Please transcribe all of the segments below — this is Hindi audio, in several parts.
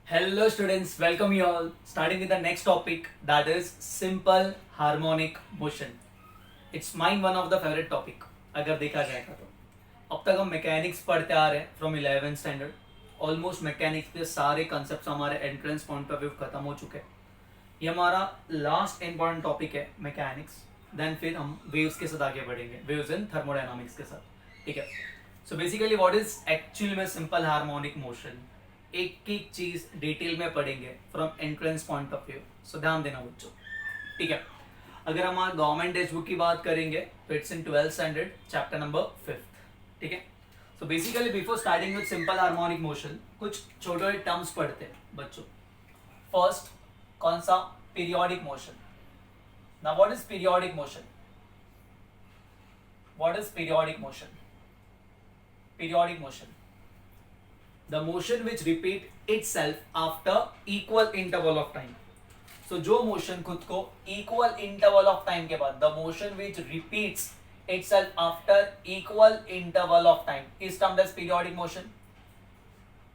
Hello students, welcome you all. Starting with the next topic, that is simple harmonic motion. It's mine one of the favorite topic अगर देखा जाएगा तो अब तक हम मैकेनिक्स पढ़ते आ रहे हैं from 11th standard. Almost mechanics के सारे कंसेप्ट हमारे एंट्रेंस पॉइंट ऑफ व्यू खत्म हो चुके हैं. ये हमारा लास्ट इंपॉर्टेंट टॉपिक है मैकेनिक्स. देन फिर हम वेव्स के साथ आगे बढ़ेंगे, वेव्स इन थर्मोडायनामिक्स के साथ. ठीक है. So basically what is actually में सिंपल हार्मोनिक मोशन, एक एक चीज डिटेल में पढ़ेंगे from entrance point of view. So ध्यान देना बच्चों. ठीक है. अगर हम गवर्नमेंट टेक्स्ट बुक की बात करेंगे तो it's in 12th standard chapter number 5. ठीक है. So basically before starting with simple harmonic motion कुछ छोटे छोटे टर्म्स पढ़ते हैं बच्चों. फर्स्ट कौन सा? Periodic motion. Now what is periodic motion? What is periodic motion? Periodic motion, the motion which repeat itself after equal interval of time. So जो motion खुद को equal interval of time के बाद, the motion which repeats itself after equal interval of time is termed as periodic motion.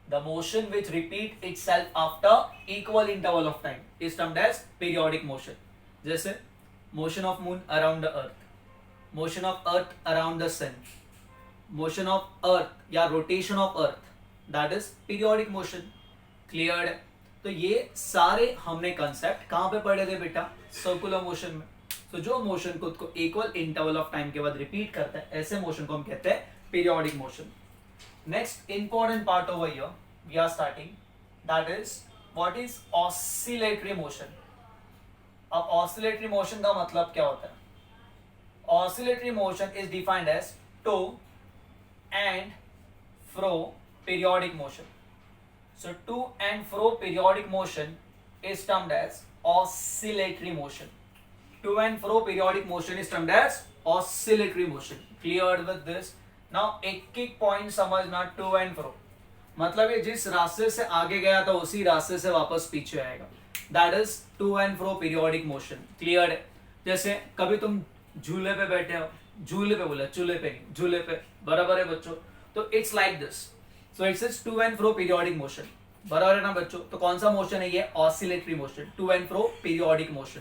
The motion which repeat itself after equal interval of time is termed as periodic motion. जैसे motion of moon around the earth, motion of earth around the sun, motion of earth या rotation of earth, that is periodic motion. Clear है? तो ये सारे हमने कंसेप्ट कहां पे पढ़े थे बेटा? सर्कुलर मोशन में. तो जो मोशन खुद को इक्वल इंटरवल ऑफ टाइम के बाद रिपीट करता है, ऐसे मोशन को हम कहते हैं periodic motion. Next important part over here we are starting, that is what is oscillatory motion. अब ऑसिलेटरी मोशन का मतलब क्या होता है? Oscillatory motion is defined as to and fro periodic motion. So to and fro periodic motion is termed as oscillatory motion. To and fro periodic motion is termed as oscillatory motion. Cleared with this? Now एक एक पॉइंट समझना. to and fro मतलब ये जिस रास्ते से आगे गया था उसी रास्ते से वापस पीछे आएगा. That is to and fro periodic motion. Cleared है? जैसे कभी तुम झूले पे बैठे हो, झूले पे बोला, चूल्हे पे नहीं, झूले पे, बराबर है बच्चों. तो it's like this. So it's is to and fro periodic motion. बराबर है ना बच्चों? तो कौन सा मोशन है ये? Oscillatory motion. To and fro periodic motion.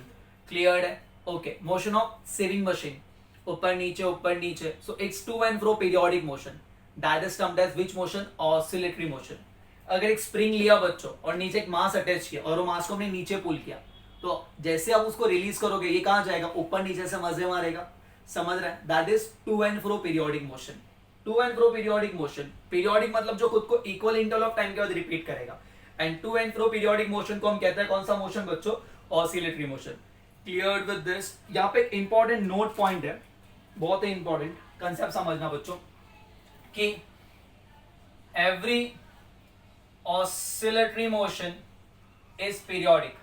Clear है? Okay. Motion of sewing machine, ऊपर नीचे ऊपर नीचे. So it's to and fro periodic motion. That is termed as which motion? Oscillatory motion. अगर एक स्प्रिंग लिया बच्चों और नीचे एक मास अटैच किया और वो मास को हमने नीचे पुल किया, तो जैसे आप उसको रिलीज करोगे ये कहां जाएगा? ऊपर नीचे से मजे मारेगा. समझ रहे हैं? That is to and fro periodic motion. To and fro periodic motion. Periodic मतलब जो खुद को इक्वल इंटरवल ऑफ टाइम के बाद रिपीट करेगा. And to and fro periodic motion को हम कहते हैं कौन सा मोशन बच्चों? Oscillatory motion. Clear with this? यहाँ पे एक इंपॉर्टेंट नोट पॉइंट है, बहुत ही इंपॉर्टेंट कंसेप्ट समझना बच्चों, कि every oscillatory motion is periodic,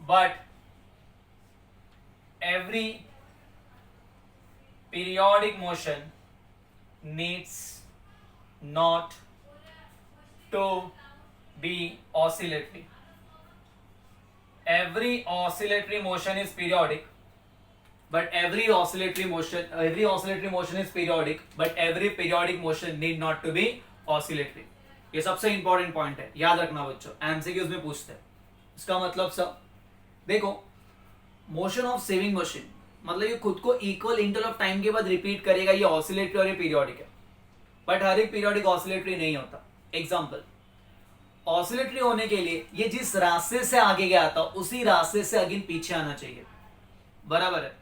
but every periodic motion needs not to be oscillatory. Every oscillatory motion is periodic, but every oscillatory motion is periodic, but every periodic motion need not to be oscillatory. ये सबसे इंपॉर्टेंट पॉइंट है, याद रखना बच्चों. एमसीक्यूज में पूछते हैं. इसका मतलब सब देखो, मोशन ऑफ सेविंग मशीन मतलब ये खुद को इक्वल इंटरवल ऑफ टाइम के बाद रिपीट करेगा, ये ऑसिलेटरी और ये पीरियोडिक है. बट हर एक पीरियोडिक ऑसिलेटरी नहीं होता. एग्जांपल, ऑसिलेटरी होने के लिए ये जिस रास्ते से आगे गया था उसी रास्ते से अगेन पीछे आना चाहिए. बराबर है?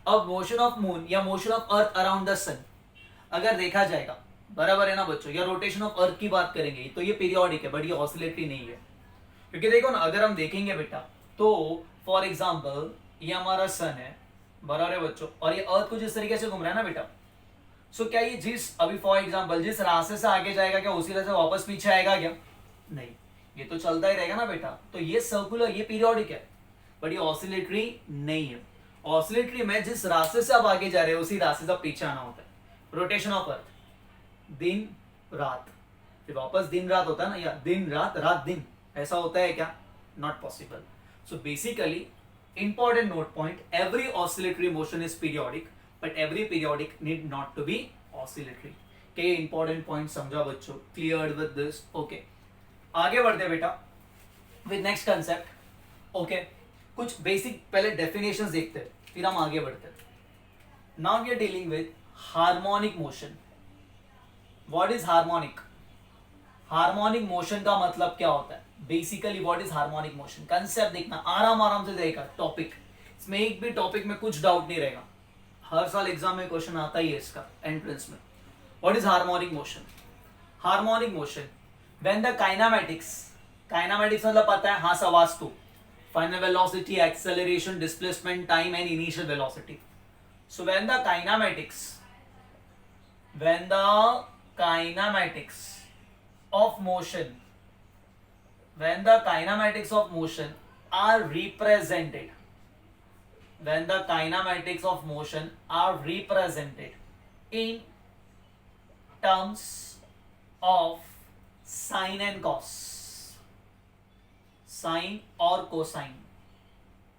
अब मोशन ऑफ मून या motion of earth around the sun अगर देखा जाएगा, बराबर है ना बच्चों, या रोटेशन ऑफ अर्थ की बात करेंगे तो ये पीरियोडिक है, बट ये ऑसिलेटरी नहीं है. क्योंकि देखो ना, अगर हम देखेंगे बेटा तो फॉर एग्जाम्पल ये हमारा सन है, बराबर है बच्चों, और ये अर्थ को जिस तरीके से घूम रहा है ना बेटा, सो क्या ये जिस अभी फॉर एग्जांपल जिस रास्ते से आगे जाएगा क्या उसी रास्ते से वापस पीछे आएगा क्या? नहीं, ये तो चलता ही रहेगा ना बेटा. तो ये सर्कुलर, ये पीरियोडिक है, बट ये ऑसिलेटरी नहीं है. ऑसिलेटरी में जिस रास्ते से आप आगे जा रहे हो उसी रास्ते से पीछे आना होता है. रोटेशन ऑफ अर्थ, दिन रात, फिर वापस दिन रात होता है ना, या दिन रात रात दिन, ऐसा होता है क्या? Not possible. So basically important note point, every oscillatory motion is periodic, but every periodic need not to be oscillatory. के important point समझा बच्चों? Cleared with this? Okay. आगे बढ़ते बेटा विद नेक्स्ट कंसेप्ट। ओके, कुछ बेसिक पहले डेफिनेशंस देखते हैं, फिर हम आगे बढ़ते हैं। Now we are dealing with harmonic motion. What is harmonic? Harmonic motion का मतलब क्या होता है? Basically what is harmonic motion, concept देखना, आराम आराम से देखा टॉपिक, इसमें एक भी टॉपिक में कुछ डाउट नहीं रहेगा, हर साल एग्जाम में क्वेश्चन आता ही है इसका एंट्रेंस में। What is harmonic motion? Harmonic motion when the kinematics, kinematics मतलब पता है, हाँ सवास्तु, final velocity, acceleration, displacement, time and initial velocity. So when the kinematics of motion, when the kinematics of motion are represented, when the kinematics of motion are represented in terms of sine and cos, sine or cosine,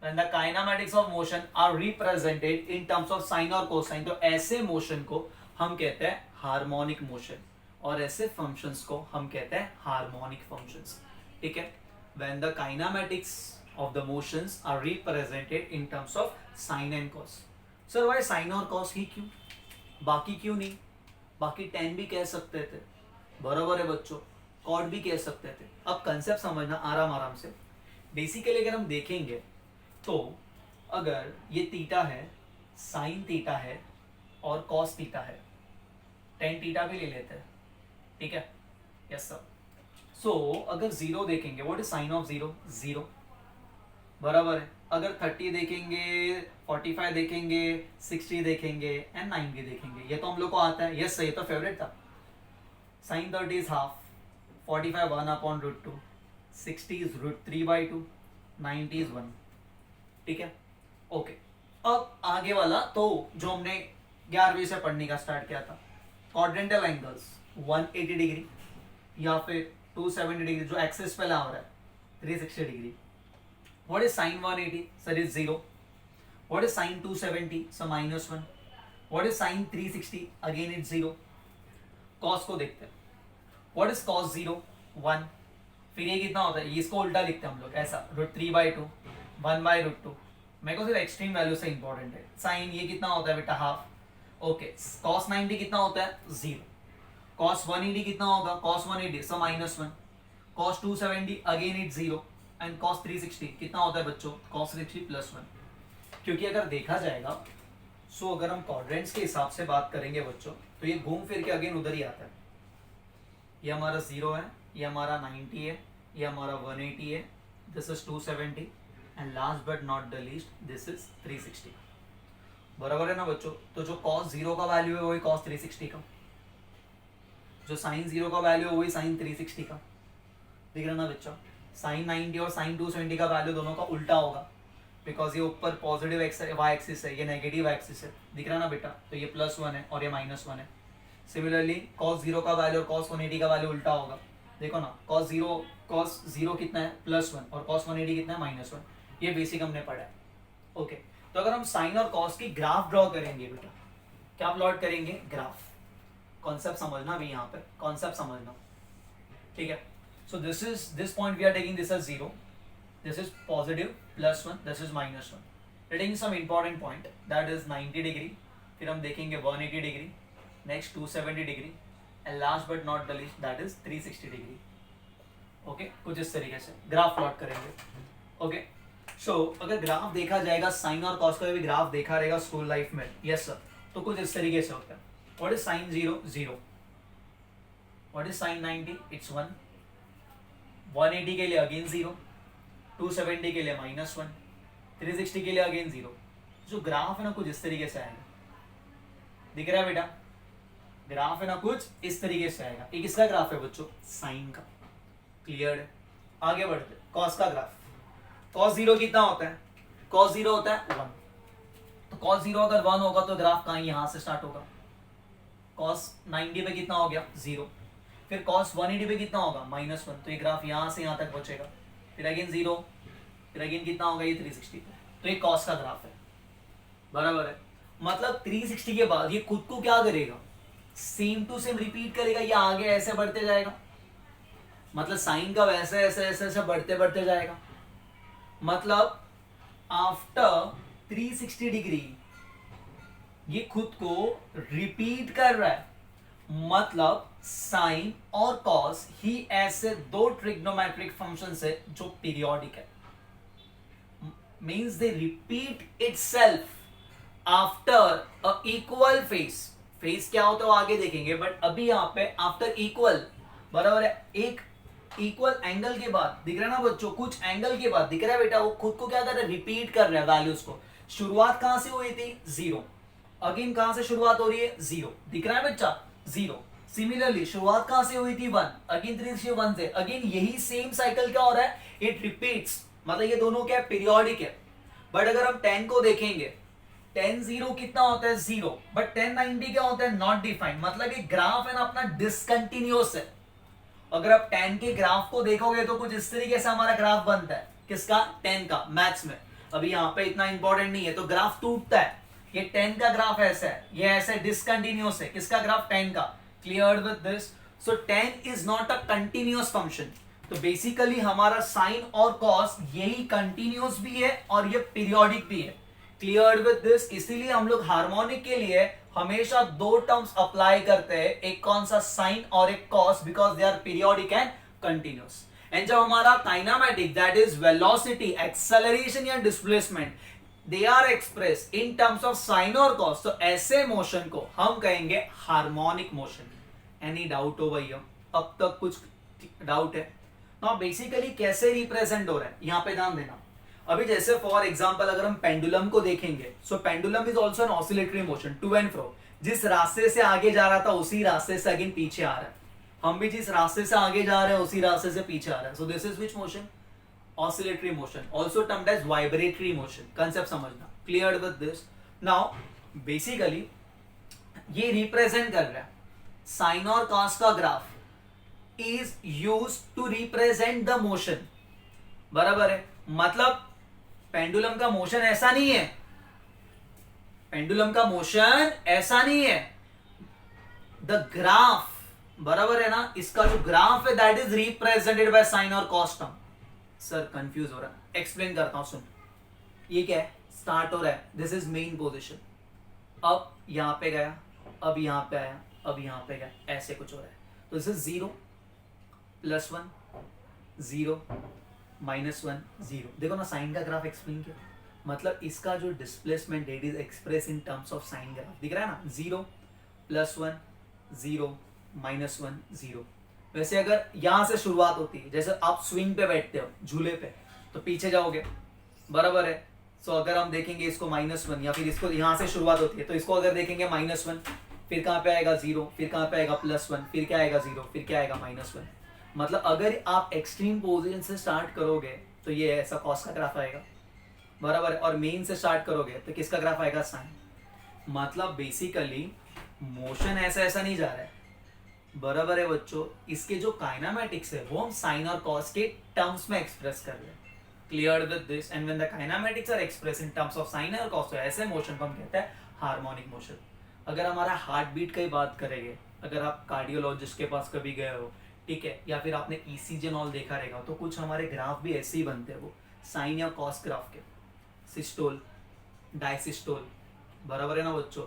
when the kinematics of motion are represented in terms of sine और cosine, तो ऐसे मोशन को हम कहते हैं हार्मोनिक मोशन, और ऐसे फंक्शंस को हम कहते हैं हार्मोनिक फंक्शंस। ठीक है, when the kinematics of the motions are represented in terms of sine and cos. Sir why sine और कॉस ही क्यों, बाकी क्यों नहीं? बाकी टेन भी कह सकते थे, बराबर है बच्चों, कॉट भी कह सकते थे। अब कंसेप्ट समझना आराम आराम से। बेसिकली अगर हम देखेंगे तो अगर ये थीटा है, साइन थीटा है और कॉस थीटा है, टेन थीटा भी ले लेते हैं, ठीक है, यस सर। सो अगर जीरो देखेंगे, what is sine of zero? Zero, बराबर है। अगर 30 देखेंगे, 45 देखेंगे, 60 देखेंगे एंड 90 देखेंगे, ये तो हम लोग को आता है, यस सर, ये तो फेवरेट था। Sine 30 is half, 45 1/√2, 60 is √3/2, 90 is 1। ठीक है, ओके। अब आगे वाला तो जो हमने 11वीं से पढ़ने का स्टार्ट किया था, क्वाड्रेंटल एंगल्स 180 डिग्री या फिर 270 डिग्री, जो एक्सिस पे ला हो रहा है 360 degree. What is sine 180? Sir is 0। What is sine 270? Sir -1। What is sine 360? Again is 0। Cos को देखते हैं, व्हाट इज कॉस 0? 1। फिर ये कितना होता है, इसको उल्टा लिखते हैं हम लोग ऐसा, √3/2, 1/√2। मेरे को सिर्फ एक्सट्रीम वैल्यू से इंपॉर्टेंट है। साइन ये कितना होता है बेटा? हाफ। ओके, कॉस 90 कितना होता है? 0। cos 180 कितना होगा? cos 180 so -1। cos 270 again it 0 and cos 360 कितना होता है बच्चों? cos 360 +1। क्योंकि अगर देखा जाएगा सो अगर हम क्वाड्रेंट्स के हिसाब से बात करेंगे बच्चों, तो ये घूम फिर के अगेन उधर ही आता है। ये हमारा 0 है, ये हमारा 90 है, ये हमारा 180 है, this is 270 and last but not the least this is 360। बराबर है ना बच्चों? तो जो cos 0 का वैल्यू है वही cos 360 का, जो साइन 0 का वैल्यू है वही साइन 360 का। दिख रहा ना बच्चों? साइन 90 और साइन 270 का वैल्यू दोनों का उल्टा होगा, बिकॉज ये ऊपर पॉजिटिव वाई एक्सिस है, ये नेगेटिव एक्सिस है। दिख रहा ना बेटा? तो ये +1 है और ये -1 है। सिमिलरली cos 0 का वैल्यू और cos 180 का वैल्यू उल्टा होगा। देखो ना, cos 0 कितना है? +1, और cos 180 कितना है? -1। ये बेसिक हमने पढ़ा है। ओके, तो अगर हम साइन और cos की ग्राफ ड्रॉ करेंगे बेटा, क्या प्लॉट करेंगे? ग्राफ। कॉन्सेप्ट समझना भी, यहाँ पे कॉन्सेप्ट समझना, ठीक है। So this point we are taking this as 0, this is positive +1, this is -1। Taking some important point that is 90 degree, फिर हम देखेंगे 180 degree, next 270 degree and last but not the least that is 360 degree. Okay, कुछ इस तरीके से ग्राफ प्लॉट करेंगे। ओके, सो अगर ग्राफ देखा जाएगा, साइन और कॉस का भी ग्राफ देखा रहेगा स्कूल लाइफ में, यस सर, तो कुछ इस तरीके से होता है। What is sin 0? 0. What is sin 90? It's 1. 180 के लिए अगेन 0, 270 के लिए -1, 360 के लिए अगेन 0। जो ग्राफ है ना कुछ इस तरीके से आएगा। दिख रहा है बेटा? ग्राफ है ना कुछ इस तरीके से आएगा। एक इसका ग्राफ है बच्चों, साइन का। क्लियर है? आगे बढ़ते, कॉस का ग्राफ। कॉस 0 कितना होता है? कॉस 0 होता है 1। तो कॉस 0 अगर 1 होगा तो ग्राफ कहाँ? यहाँ से स्टार्ट होगा। cos 90 पे कितना हो गया? 0। फिर cos 180 पे कितना होगा? -1। तो ये ग्राफ यहाँ से यहाँ तक पहुंचेगा, फिर अगेन 0, फिर अगेन कितना होगा? ये 360 पे। तो ये cos का ग्राफ है, बराबर है। मतलब 360 के बाद ये खुद को क्या करेगा? सेम टू सेम रिपीट करेगा, या आगे ऐसे बढ़ते जाएगा? मतलब साइन का वैसे ऐसे ऐसे ऐसे बढ़ते बढ़ते जाएगा, मतलब आफ्टर 360 डिग्री ये खुद को रिपीट कर रहा है, मतलब साइन और कॉस ही ऐसे दो ट्रिग्नोमेट्रिक फंक्शन है जो पीरियोडिक है, means they repeat itself after a equal face. Face क्या होता है वो आगे देखेंगे, बट अभी यहां पे आफ्टर इक्वल, बराबर है, एक इक्वल एंगल के बाद दिख रहा है ना बच्चों, कुछ एंगल के बाद दिख रहा है बेटा, वो खुद को क्या कर रहा है, रिपीट कर रहा है वैल्यूज को। शुरुआत कहां से हुई थी, जीरो, अगेन कहां से शुरुआत हो रही है, जीरो, दिख रहा है बच्चा, जीरो। सिमिलरली शुरुआत कहां से हुई थी, वन, अगेन 3 से 1 से, अगेन यही सेम साइकिल क्या हो रहा है, इट रिपीट्स, मतलब ये दोनों क्या पीरियोडिक है। बट अगर हम 10 को देखेंगे, 10 जीरो कितना होता है, जीरो, बट 1090 क्या होता है, नॉट डिफाइंड, मतलब ये ग्राफ है ना अपना डिसकंटिन्यूअस है। अगर आप 10 के ग्राफ को देखोगे तो कुछ इस तरीके से हमारा ग्राफ बनता है, किसका, 10 का, मैथ्स में। अभी यहाँ पे इतना इंपॉर्टेंट नहीं है, तो ग्राफ टूटता है, ये 10 का ग्राफ ऐसा है, ये ऐसे डिसकंटिन्यूअस है, किसका ग्राफ, 10 का। Clear with this? So 10 is not a continuous function, तो बेसिकली हमारा साइन और कॉस यही कंटिन्यूअस भी है और ये पीरियोडिक भी है। Clear with this? इसीलिए हम लोग हार्मोनिक के लिए हमेशा दो टर्म्स अप्लाई करते हैं, एक कौन सा, साइन और एक cos, because they are periodic and continuous. And जब हमारा kinematic, that is velocity, acceleration या displacement, they are express in terms of sine और कॉस, तो ऐसे मोशन को हम कहेंगे हार्मोनिक मोशन। एनी डाउट हो भैया, अब तक कुछ डाउट है? नाउ बेसिकली कैसे रिप्रेजेंट हो रहा है, यहां पे ध्यान देना। अभी जैसे फॉर एग्जांपल अगर हम पेंडुलम को देखेंगे, so pendulum is also an oscillatory motion, to and fro, जिस रास्ते से आगे जा रहा था उसी रास्ते से अगेन पीछे आ रहा है, हम भी जिस रास्ते से आगे जा रहे हैं उसी रास्ते से पीछे आ रहा है। So this is which motion, oscillatory motion, also termed as vibratory motion. Concept समझना, clear with this? Now basically ये रिप्रेजेंट कर रहा है, साइन और कॉस का graph is used to represent the motion, बराबर है, मतलब पेंडुलम का मोशन ऐसा नहीं है, पेंडुलम का मोशन ऐसा नहीं है, द ग्राफ, बराबर है ना, इसका जो ग्राफ है that is represented by sine और कॉस टर्म। सर कंफ्यूज हो रहा है, एक्सप्लेन करता हूं, सुन। ये क्या है, स्टार्ट हो रहा है, दिस इज मेन पोजीशन, अब यहां पे गया, अब यहां पे आया, अब यहां पे गया, ऐसे कुछ हो रहा है। तो दिस इज 0 +1 0 -1 0। देखो ना साइन का ग्राफ एक्सप्लेन किया, मतलब इसका जो displacement it is express in terms of sign graph, दिख रहा है ना, 0 +1 0 -1 0। वैसे अगर यहां से शुरुआत होती है, जैसे आप स्विंग पे बैठते हो झूले पे, तो पीछे जाओगे, बराबर है। सो अगर हम देखेंगे इसको -1, या फिर इसको यहां से शुरुआत होती है, तो इसको अगर देखेंगे -1, फिर कहां पे आएगा 0, फिर कहां पे आएगा +1, फिर क्या आएगा 0, फिर क्या आएगा -1। मतलब अगर आप एक्सट्रीम पोजीशन से स्टार्ट करोगे तो ये ऐसा कॉस का ग्राफ आएगा, बराबर है, और मेन से स्टार्ट करोगे तो किसका ग्राफ आएगा, साइन। मतलब बेसिकली मोशन ऐसा ऐसा नहीं जा रहा है, बराबर है बच्चों, इसके जो काइनेमैटिक्स है वो हम साइन और कॉस के टर्म्स में एक्सप्रेस कर रहे हैं। Clear with this? And when the kinematics are express in terms of sine और कॉस, तो ऐसे मोशन को हम कहते हैं हार्मोनिक मोशन। अगर हमारा हार्ट बीट की बात करेंगे, अगर आप कार्डियोलॉजिस्ट के पास कभी गए हो, ठीक है, या फिर आपने ईसीजी एंड ऑल देखा रहेगा, तो कुछ हमारे ग्राफ भी ऐसे ही बनते हैं, वो साइन या कॉस ग्राफ के, सिस्टोल, डायसिस्टोल, बराबर है ना बच्चों,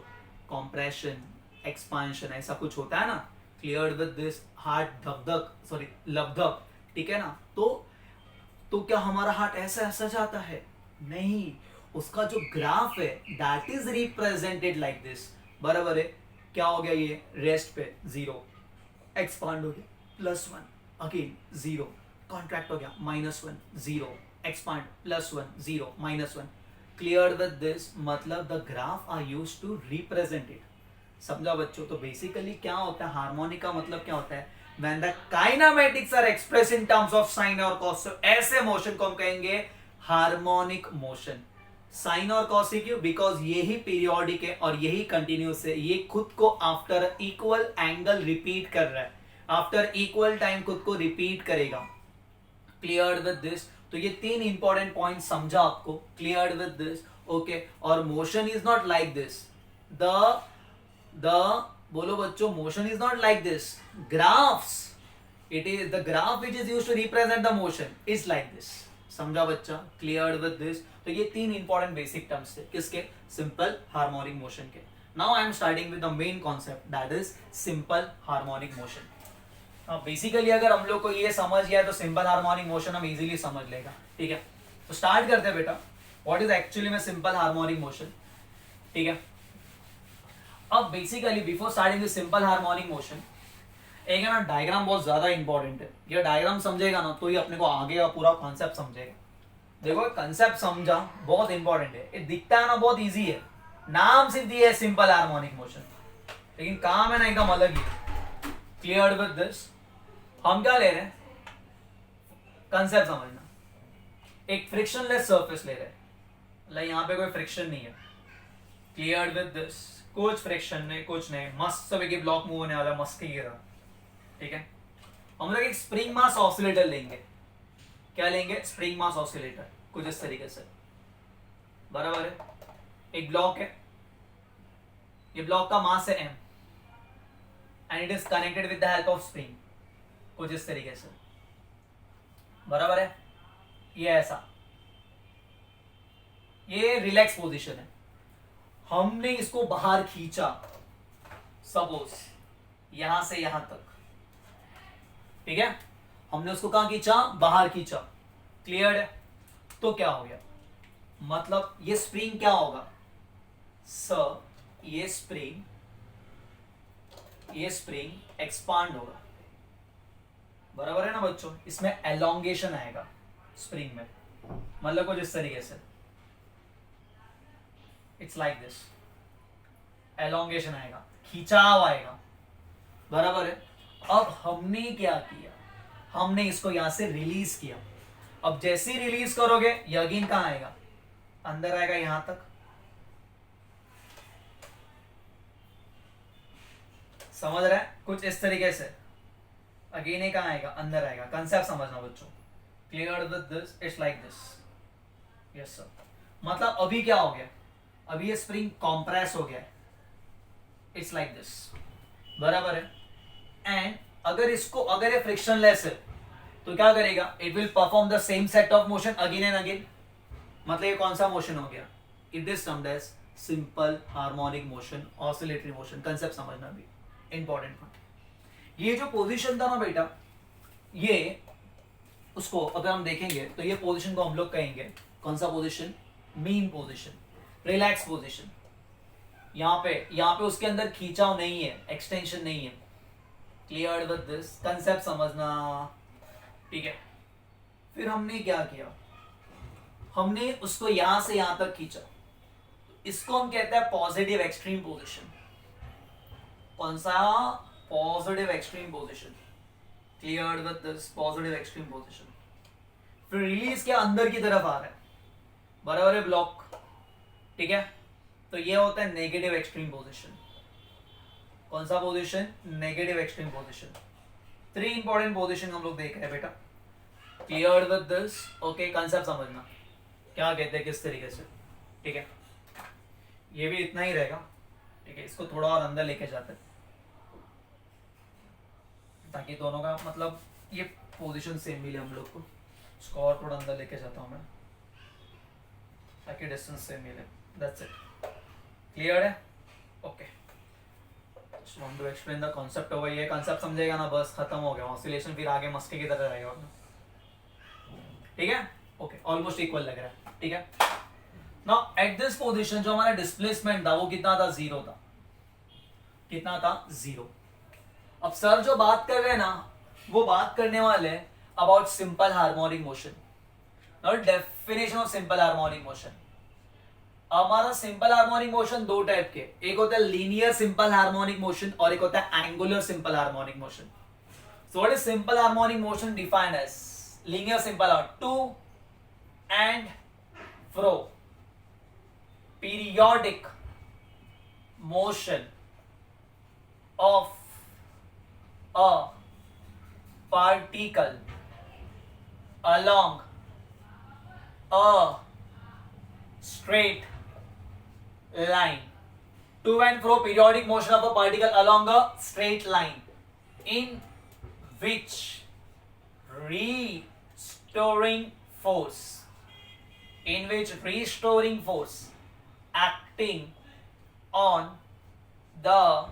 कॉम्प्रेशन, एक्सपांशन, ऐसा कुछ होता है ना। Clear with this? हार्ट धक-धक, सॉरी लब-धक, ठीक है ना, तो क्या हमारा हार्ट ऐसा ऐसा जाता है, नहीं, उसका जो ग्राफ है that is represented like this, बराबर है। क्या हो गया, ये रेस्ट पे 0, एक्सपांड हो गया +1, अगेन 0, कॉन्ट्रैक्ट हो गया -1 0, एक्सपांड +1 0 -1। Clear with this? मतलब the graph are used to represent it, समझा बच्चों? तो बेसिकली क्या होता है, हार्मोनिक का मतलब क्या होता है, when the kinematics are expressed in terms of sine और cos, so ऐसे मोशन को हम कहेंगे हार्मोनिक मोशन। साइन और कॉस क्यों, बिकॉज यही पीरियोडिक है और यही कंटिन्यूस है, ये खुद को आफ्टर इक्वल एंगल रिपीट कर रहा है, आफ्टर इक्वल टाइम खुद को रिपीट करेगा। Clear with this? तो ये 3 इंपॉर्टेंट पॉइंट समझा आपको, क्लियर विद दिस? ओके, और motion is not like this, the बोलो बच्चों, motion is not like this, graphs it is the graph which is used to represent the motion is like this. समझा बच्चा? Clear with this? तो ये तीन इंपॉर्टेंट बेसिक टर्म्स थे किसके? सिंपल हार्मोनिक मोशन के. Now I am starting with the main concept that is simple harmonic motion. Basically अगर हम लोग को ये समझ गया तो सिंपल हार्मोनिक मोशन हम इजीली समझ लेगा. ठीक है, तो स्टार्ट करते हैं बेटा. व्हाट इज एक्चुअली में सिंपल हार्मोनिक मोशन? ठीक है, अब basically before starting with simple harmonic motion एक है ना डायग्राम बहुत ज्यादा इंपॉर्टेंट है. ये डायग्राम समझेगा ना तो ही अपने को आगे का पूरा कॉन्सेप्ट समझेगा. देखो कंसेप्ट समझा बहुत इंपॉर्टेंट है. ये दिखता है ना बहुत इजी है, नाम सिर्फ दिया है सिंपल हार्मोनिक मोशन, लेकिन काम है ना एकदम अलग ही है. Clear with this? हम क्या ले रहे हैं? कंसेप्ट समझना. एक फ्रिक्शनलेस सरफेस ले रहे हैं, लाइक यहाँ पे कोई फ्रिक्शन नहीं है. Clear with this? कुछ फ्रिक्शन नहीं, कुछ नहीं, मस्त सब एक ब्लॉक मूव होने वाला, मस्त की गिरा. ठीक है, हम लोग एक स्प्रिंग मास ऑसिलेटर लेंगे. क्या लेंगे? स्प्रिंग मास ऑसिलेटर, कुछ इस तरीके से. बराबर है? एक ब्लॉक है, ये ब्लॉक का मास है m and it is connected with the help of spring, कुछ इस तरीके से. बराबर है? ये ऐसा, ये रिलैक्स पोजीशन है. हमने इसको बाहर खींचा, सपोज यहां से यहां तक. ठीक है, हमने उसको कहां खींचा? बाहर खींचा. क्लियर है? तो क्या हो गया? मतलब ये स्प्रिंग क्या होगा सर? ये स्प्रिंग एक्सपांड होगा. बराबर है ना बच्चों? इसमें एलोंगेशन आएगा स्प्रिंग में, मतलब कुछ इस तरीके से. इट्स लाइक दिस, एलोंगेशन आएगा, खिंचाव आएगा. बराबर है? अब हमने क्या किया? हमने इसको यहां से रिलीज किया. अब जैसे ही रिलीज करोगे ये अगेन कहां आएगा? अंदर आएगा यहां तक. समझ रहे हैं? कुछ इस तरीके से अगेन ही कहां आएगा? अंदर आएगा. कंसेप्ट समझना बच्चों. Clear with this? It's like this. Yes sir. मतलब अभी क्या हो गया? अभी ये स्प्रिंग कॉम्प्रेस हो गया है. It's like this. बराबर है? एंड अगर ये फ्रिक्शनलेस है तो क्या करेगा? It will perform the same set of motion again and again. मतलब ये कौन सा मोशन हो गया? It is termed as simple harmonic motion, oscillatory motion. Concept समझना भी इंपॉर्टेंट पॉइंट. ये जो पोजीशन था ना बेटा, ये उसको अगर हम देखेंगे तो ये पोजीशन को हम लोग कहेंगे कौन सा position? Mean position, relax position. यहाँ पे उसके अंदर खींचाव नहीं है, एक्सटेंशन नहीं है. Clear with this? कंसेप्ट समझना. ठीक है, फिर हमने क्या किया? हमने उसको यहां से यहां तक खींचा. इसको हम कहते हैं पॉजिटिव एक्सट्रीम पोजीशन. कौन सा? Positive extreme position. Clear with this? Positive extreme position. फिर रिलीज के अंदर की तरफ आ रहा है. बराबर है? ब्लॉक. ठीक है, तो ये होता है नेगेटिव एक्सट्रीम पोजीशन. कौन सा position? Negative extreme position. 3 important position हम लोग देख रहे हैं बेटा. Clear with this? Okay, concept समझना क्या कहते हैं, किस तरीके से. ठीक है, ये भी इतना ही रहेगा. ठीक है, इसको थोड़ा और अंदर लेके जाते हैं ताकि दोनों का मतलब ये पोजीशन सेम मिले हम लोग को. इसको और थोड़ा अंदर लेके जाता हूं मैं ताकि डिस्टेंस सेम मिले. That's it. क्लियर है? Okay, just want to explain the concept over. ये कॉन्सेप्ट समझेगा ना बस खत्म हो गया. ऑसिलेशन फिर आगे मस्के की तरह रहेगा. ठीक है? ओके, ऑलमोस्ट इक्वल लग रहा है. ठीक है, नाउ एट दिस पोजीशन जो हमारा डिस्प्लेसमेंट था वो कितना था? 0 था. कितना था? 0. अब सर जो बात कर रहे हैं ना वो बात करने वाले about simple harmonic motion. Now definition of simple harmonic motion. हमारा सिंपल हार्मोनिक मोशन दो टाइप के, एक होता है लीनियर सिंपल हार्मोनिक मोशन और एक होता है angular simple harmonic motion. So what is simple harmonic motion? Defined as linear simple are to and fro periodic motion of a particle along a straight line. To and fro periodic motion of a particle along a straight line in which restoring force, in which restoring force acting on the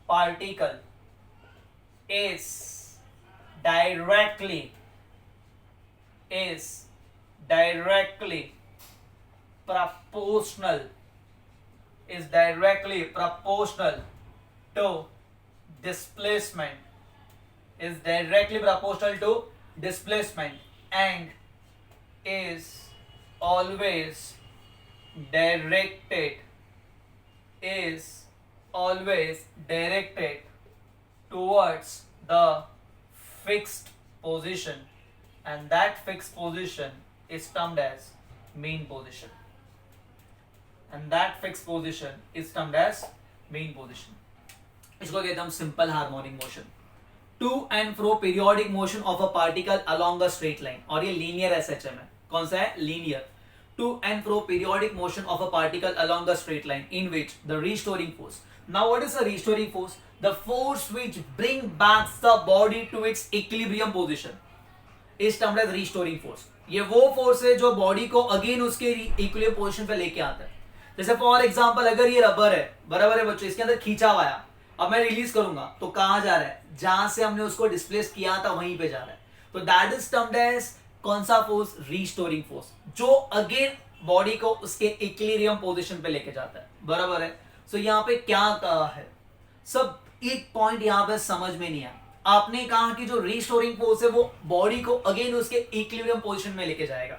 particle is directly proportional to displacement, and is always directed towards the fixed position, and that fixed position is termed as mean position. इसको कहते हैं हम simple harmonic motion. To and fro periodic motion of a particle along a straight line, और ये लीनियर एसएचएम है. कौन सा है? Linear. To and fro periodic motion of a particle along a straight line in which the restoring force. Now what is the restoring force? The force which bring back the body to its equilibrium position is termed as restoring force. ये वो फोर्स है जो बॉडी को अगेन उसके इक्विलिब्रियम पोजीशन पे लेके आता है. जैसे फॉर एग्जांपल अगर ये रबर है, बराबर है बच्चों, इसके अंदर खींचा आया, अब मैं रिलीज करूंगा तो कहां जा रहा है? जहां से हमने उसको डिस्प्लेस किया था वहीं पे जा रहा है. तो दैट इज टर्म्ड एज कौन सा फोर्स? रीस्टोरिंग फोर्स, जो अगेन बॉडी को उसके इक्विलिब्रियम पोजीशन पे लेके जाता है. बराबर है. सो यहाँ पे क्या कहा है? सब एक पॉइंट यहाँ पे समझ में नहीं आया. आपने कहा कि जो रीस्टोरिंग फोर्स है वो बॉडी को अगेन उसके इक्विलिब्रियम पोजीशन में लेके जाएगा.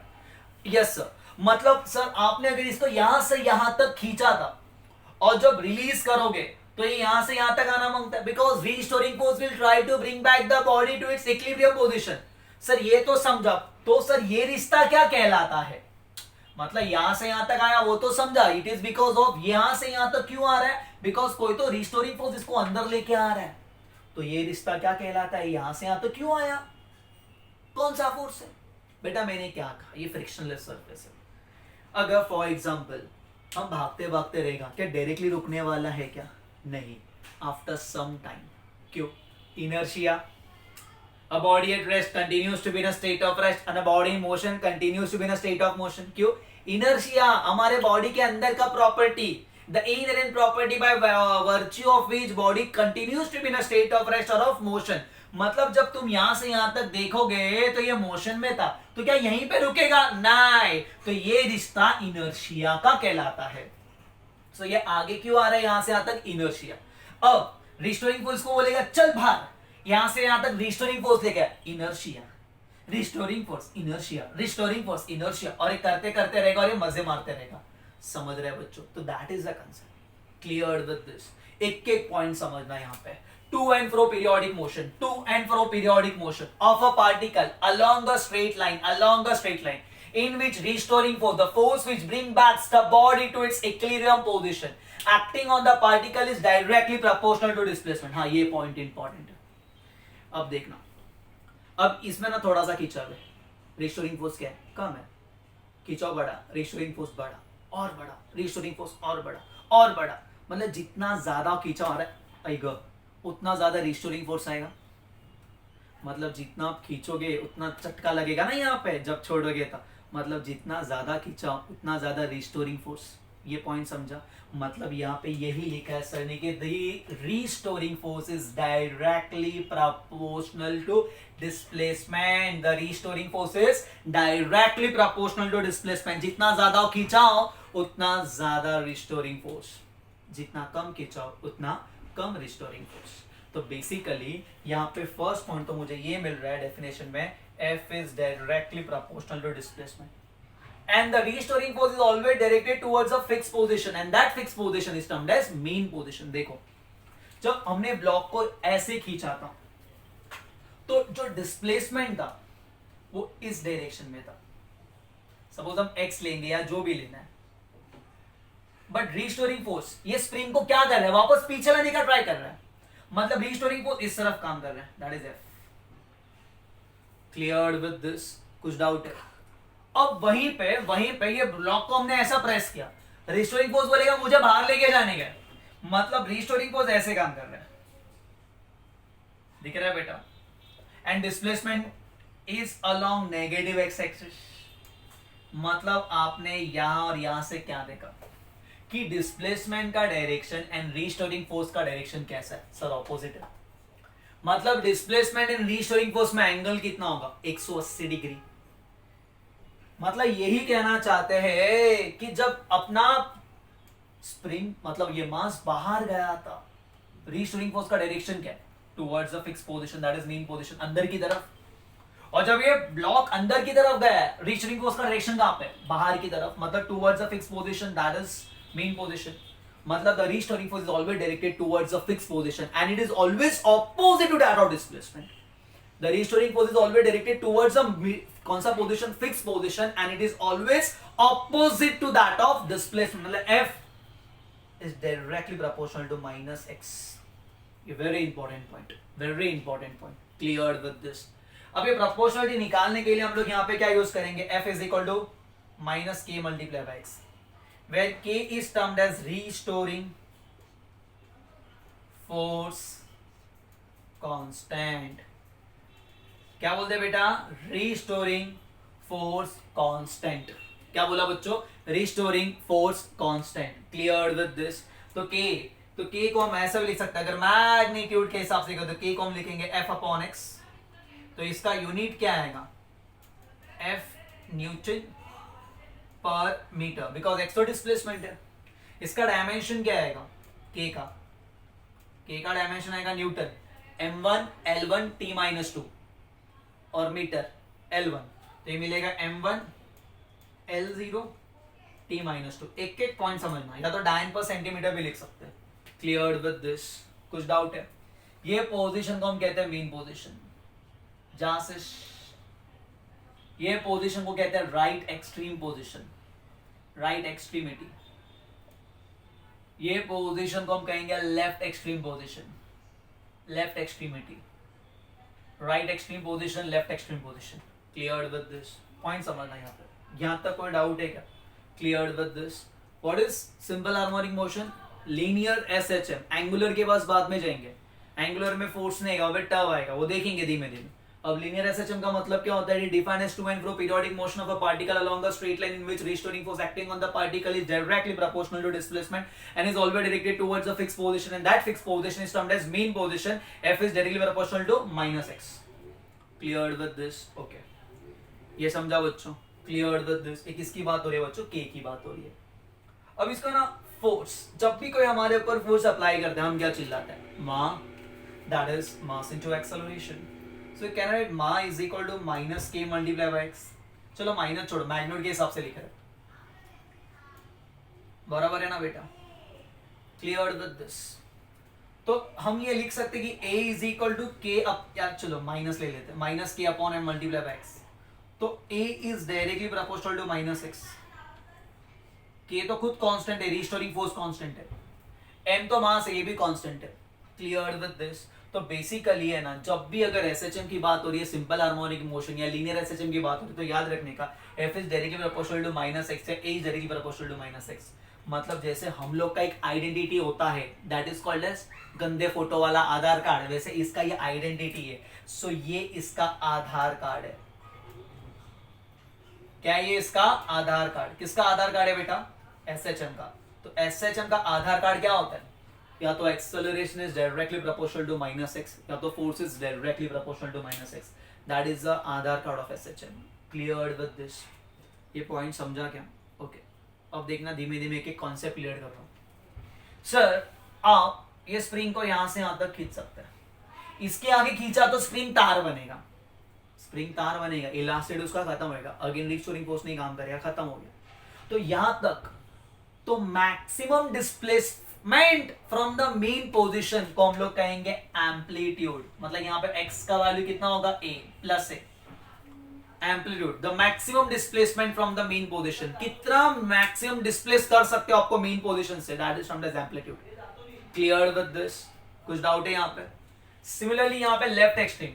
Yes sir. मतलब सर आपने अगर इसको यहां से यहां तक खींचा था और जब रिलीज करोगे तो ये यहां से यहां तक आना मांगता है, because restoring force will try to bring back the body to its equilibrium position. Sir ये तो समझा. तो सर ये रिश्ता क्या कहलाता है? मतलब यहां से यहां तक आया वो तो समझा. इट इज बिकॉज ऑफ यहां से यहां तक क्यों आ रहा है? बिकॉज कोई तो रीस्टोरिंग फोर्स इसको अंदर लेके आ रहा है. तो ये रिश्ता क्या कहलाता है? यहां से यहां तक क्यों आया? कौन सा फोर्स है? बेटा मैंने क्या कहा, ये फ्रिक्शनलेस सरफेस है. अगर फॉर एग्जाम्पल हम भागते भागते रहेगा, क्या डायरेक्टली रुकने वाला है क्या? नहीं. After some time. क्यों? Inertia. A body at rest continues to be in a state of rest and a body in motion continues to be in a state of motion. क्यों? इनर्शिया हमारे बॉडी के अंदर का property, the inherent property by virtue of which body continues to be in a state of rest or of motion. मतलब जब तुम यहां से यहां तक देखोगे तो ये मोशन में था, तो क्या यहीं पे रुकेगा? नहीं. तो ये रिश्ता इनर्शिया का कहलाता है. सो ये आगे क्यों आ रहा है? यहां से यहां तक इनर्शिया. अब रिस्टोरिंग फोर्स को बोलेगा चल भाग, यहां से यहां तक रिस्टोरिंग फोर्स लेके inertia, restoring force inertia, restoring force inertia, और ये करते करते रहेगा और ये मजे मारते रहेगा. समझ रहे बच्चों? तो that is the concept. Clear with this? एक एक पॉइंट समझना यहाँ पे. to and fro periodic motion of a particle along a straight line in which restoring force, the force which bring back the body to its equilibrium position acting on the particle is directly proportional to displacement. हाँ ये पॉइंट इंपॉर्टेंट है. अब देखना, अब इसमें ना थोड़ा सा खिंचाव है. रिस्टोरिंग फोर्स क्या है? कम है. खिंचाव बड़ा, रिस्टोरिंग फोर्स बड़ा और बड़ा, रिस्टोरिंग फोर्स और बड़ा और बड़ा. मतलब जितना ज्यादा खिंचाव आ रहा है आएगा उतना ज्यादा रिस्टोरिंग फोर्स आएगा. मतलब जितना आप खींचोगे उतना चटका लगेगा ना यहाँ पे जब छोड़ोगे तो. मतलब जितना ज्यादा खींचा उतना ज्यादा रिस्टोरिंग फोर्स. ये पॉइंट समझा? मतलब यहाँ पे यही लिखा है सर ने कि the restoring force is directly proportional to displacement. The restoring force is directly proportional to displacement. जितना ज्यादा खींचाओ उतना ज्यादा रिस्टोरिंग फोर्स, जितना कम खींचाओ उतना कम रिस्टोरिंग फोर्स. तो बेसिकली यहाँ पे फर्स्ट पॉइंट तो मुझे ये मिल रहा है डेफिनेशन में, F is directly proportional to displacement and the restoring force is always directed towards a fixed position and that fixed position is termed as mean position. देखो जब हमने ब्लॉक को ऐसे खींचा था तो जो डिस्प्लेसमेंट था वो इस डायरेक्शन में था. सपोज हम x लेंगे या जो भी लेना है, बट रिस्टोरिंग फोर्स ये स्प्रिंग को क्या कर रहा है? वापस पीछे लाने का ट्राई कर रहा है. मतलब रिस्टोरिंग फोर्स इस तरफ काम कर रहा है. That is F. Clear with this? कुछ डाउट है? अब वहीं पे ये ब्लॉक को हमने ऐसा प्रेस किया, रिस्टोरिंग फोर्स बोलेगा मुझे बाहर लेके जाने का. मतलब रिस्टोरिंग फोर्स ऐसे काम कर रहा है. दिख रहा है बेटा? And displacement is along negative x axis. मतलब आपने यहां और यहां से क्या देखा कि डिस्प्लेसमेंट का डायरेक्शन एंड रीस्टोरिंग फोर्स का डायरेक्शन कैसा है सर, ऑपोजिट है। मतलब डिस्प्लेसमेंट एंड रीस्टोरिंग फोर्स में एंगल कितना होगा 180 डिग्री। मतलब यही कहना चाहते हैं कि जब अपना स्प्रिंग मतलब ये मास बाहर गया था, रीस्टोरिंग फोर्स का डायरेक्शन क्या है towards the fix position, that is mean position, अंदर की तरफ। और जब ये ब्लॉक अंदर की तरफ गया है, रीस्टोरिंग फोर्स का डायरेक्शन कहां पे, बाहर की तरफ, मतलब towards the fix position, that is mean position. मतलब the restoring force is always directed towards the fix position and it is always opposite to that of displacement. The restoring force is always directed towards the कौन सा position, fix position, and it is always opposite to that of displacement. मतलब F is directly proportional to minus x. ये very important point, very important point. Cleared with this. अब ये proportionality निकालने के लिए हम लोग यहाँ पे क्या यूज करेंगे, f is equal to minus k multiplied by x, where k is termed as restoring force constant. क्या बोलते हैं बेटा, restoring force constant. क्या बोला बच्चों, restoring force constant. Clear with this. तो के को हम ऐसा भी लिख सकते हैं, अगर मैग्नीट्यूड के हिसाब से तो के को हम लिखेंगे f अपॉन x। तो इसका यूनिट क्या आएगा, f Newton per metre, because x तो डिस्प्लेसमेंट है। इसका डायमेंशन क्या आएगा, k का डायमेंशन आएगा न्यूटन, m1 l1 t-2 और मीटर l1। तो ये मिलेगा m1 L0 t-2। एक एक पॉइंट समझना, या तो डायन पर सेंटीमीटर भी लिख सकते हैं। क्लियर विद दिस, कुछ डाउट है? ये पोजीशन को हम कहते हैं मीन पोजीशन, जहां से ये पोजीशन को कहते हैं right extreme position, right extremity. ये पोजीशन को हम कहेंगे left extreme position, left extremity, right extreme position, left extreme position. Clear with this, point समझना यहाँ पे। यहां तक कोई डाउट है क्या? Clear with this. What is simple harmonic motion, linear SHM. Angular के पास बाद में जाएंगे, एंगुलर में फोर्स नहीं आएगा, टर्व आएगा, वो देखेंगे धीमे धीमे। अब लीनियर एसएचएम का मतलब क्या होता है, define as to and fro periodic motion of a particle along a straight line in which restoring force acting on the particle is directly proportional to displacement and is always directed towards the fix position and that fix position is termed as mean position. f is directly proportional to -x। Clear with this? Okay, ये समझा बच्चों? Clear with this. एक किसकी बात हो रही है बच्चों, के की बात हो रही है। अब इसका ना फोर्स, जब भी कोई हमारे ऊपर फोर्स अप्लाई करता है हम क्या चिल्लाते हैं, ma, that is mass into acceleration. So can write ma is equal to minus के मल्टीप्लाई बाय एक्स। चलो माइनस छोड़ो, मैग्नीट्यूड के हिसाब से लिख रहे, बराबर है ना बेटा? Clear with this. तो हम ये लिख सकते कि a is equal to k up, यार चलो माइनस ले लेते हैं, माइनस के upon M multiply by x. तो a is directly proportional to -x। k तो खुद कांस्टेंट है, रिस्टोरिंग फोर्स कांस्टेंट है, m तो मास है, ये भी कांस्टेंट है। Clear with this. तो बेसिकली है ना, जब भी अगर एसएचएम की बात हो रही है, सिंपल हार्मोनिक मोशन या लीनियर एसएचएम की बात हो रही है, तो याद रखने का f is directly proportional to -x है, a is directly proportional to -x। मतलब जैसे हम लोग का एक आइडेंटिटी होता है दैट इज कॉल्ड एज गंदे फोटो वाला आधार कार्ड, वैसे इसका ये आइडेंटिटी है। सो ये इसका आधार कार्ड है। क्या है ये? इसका आधार कार्ड। किसका आधार कार्ड है बेटा? एसएचएम का। तो एसएचएम का आधार कार्ड क्या होता है? या तो acceleration is directly proportional to -x, या तो force is directly proportional to -x। That is the Aadhaar card of SHM. Clear with this? ये पॉइंट समझा क्या? ओके, अब देखना धीमे धीमे एक कॉन्सेप्ट क्लियर कर रहा हूं। सर आप ये स्प्रिंग को यहां से यहां तक खींच सकते हैं, इसके आगे खींचा तो स्प्रिंग तार बनेगा, स्प्रिंग तार बनेगा, इलास्टिक उसका खत्म होगा, अगेन रिस्टोरिंग फोर्स नहीं काम करेगा, खत्म हो गया। तो यहां तक तो maximum displacement from the mean position को हम लोग कहेंगे एम्पलीट्यूड। मतलब यहां पे x का वैल्यू कितना होगा, a plus a। Amplitude, the maximum displacement from the mean position, कितना मैक्सिमम डिस्प्लेस कर सकते हो आपको मेन पोजीशन से, that is termed as amplitude. Clear with this? कुछ डाउट है यहाँ पे? सिमिलरली यहाँ पे लेफ्ट एक्सट्रीम,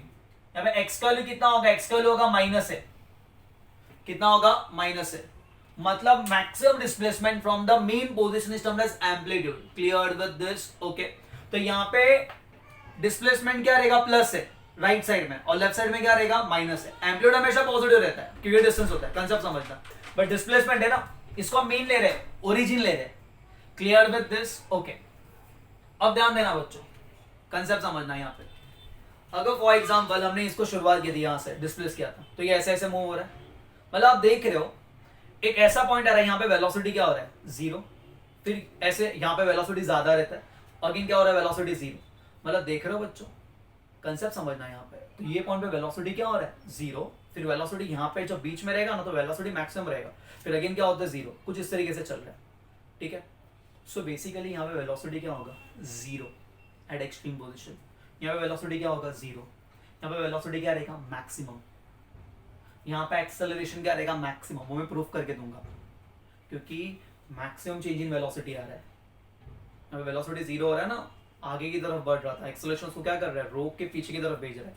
यहाँ पे x का वैल्यू कितना होगा, x का वैल्यू होगा -a। कितना होगा? -a। मतलब maximum displacement from the mean position is termed as amplitude. Clear with this? Okay, तो यहाँ पे डिस्प्लेसमेंट क्या रहेगा, प्लस है, राइट साइड में, और लेफ्ट साइड में क्या रहेगा, माइनस है। एम्पलीट्यूड हमेशा पॉजिटिव रहता है क्योंकि डिस्टेंस होता है, कंसेप्ट समझना। बट डिस्प्लेसमेंट है ना, इसको हम मीन ले रहे हैं, ओरिजिन ले रहे हैं। Clear with this? ओके। अब ध्यान देना बच्चों, कंसेप्ट समझना यहाँ पे। अगर फॉर एग्जाम्पल हमने इसको शुरुआत की थी, यहाँ से डिस्प्लेस किया था, तो ये ऐसे ऐसे मूव हो रहा है। मतलब आप देख रहे हो एक ऐसा पॉइंट आ रहा है, यहाँ पे वेलोसिटी क्या हो रहा है, 0। फिर ऐसे यहाँ पे वेलोसिटी ज्यादा रहता है, अगेन क्या हो रहा है, वेलोसिटी 0। मतलब देख रहे हो बच्चों, कंसेप्ट समझना है यहाँ पे। तो ये पॉइंट पे वेलोसिटी क्या हो रहा है, 0। फिर वेलोसिटी यहाँ पे जो बीच में रहेगा ना, तो वेलोसिटी मैक्सिमम रहेगा। फिर अगेन क्या होता है, 0। कुछ इस तरीके से चल रहा है, ठीक है। सो बेसिकली यहाँ पे वेलोसिटी क्या होगा, 0 एट एक्सट्रीम पोजिशन। यहाँ पे वेलोसिटी क्या होगा, 0। यहाँ पे वेलोसिटी क्या रहेगा, मैक्सिमम। यहाँ पे एक्सेलरेशन क्या रहेगा, मैक्सिमम। वो मैं प्रूफ करके दूंगा, क्योंकि मैक्सिमम चेंज इन वेलोसिटी आ रहा है। यहाँ पे वेलोसिटी 0 हो रहा है ना, आगे की तरफ बढ़ रहा था, एक्सेलरेशन उसको क्या कर रहा है, रोक के पीछे की तरफ भेज रहा है।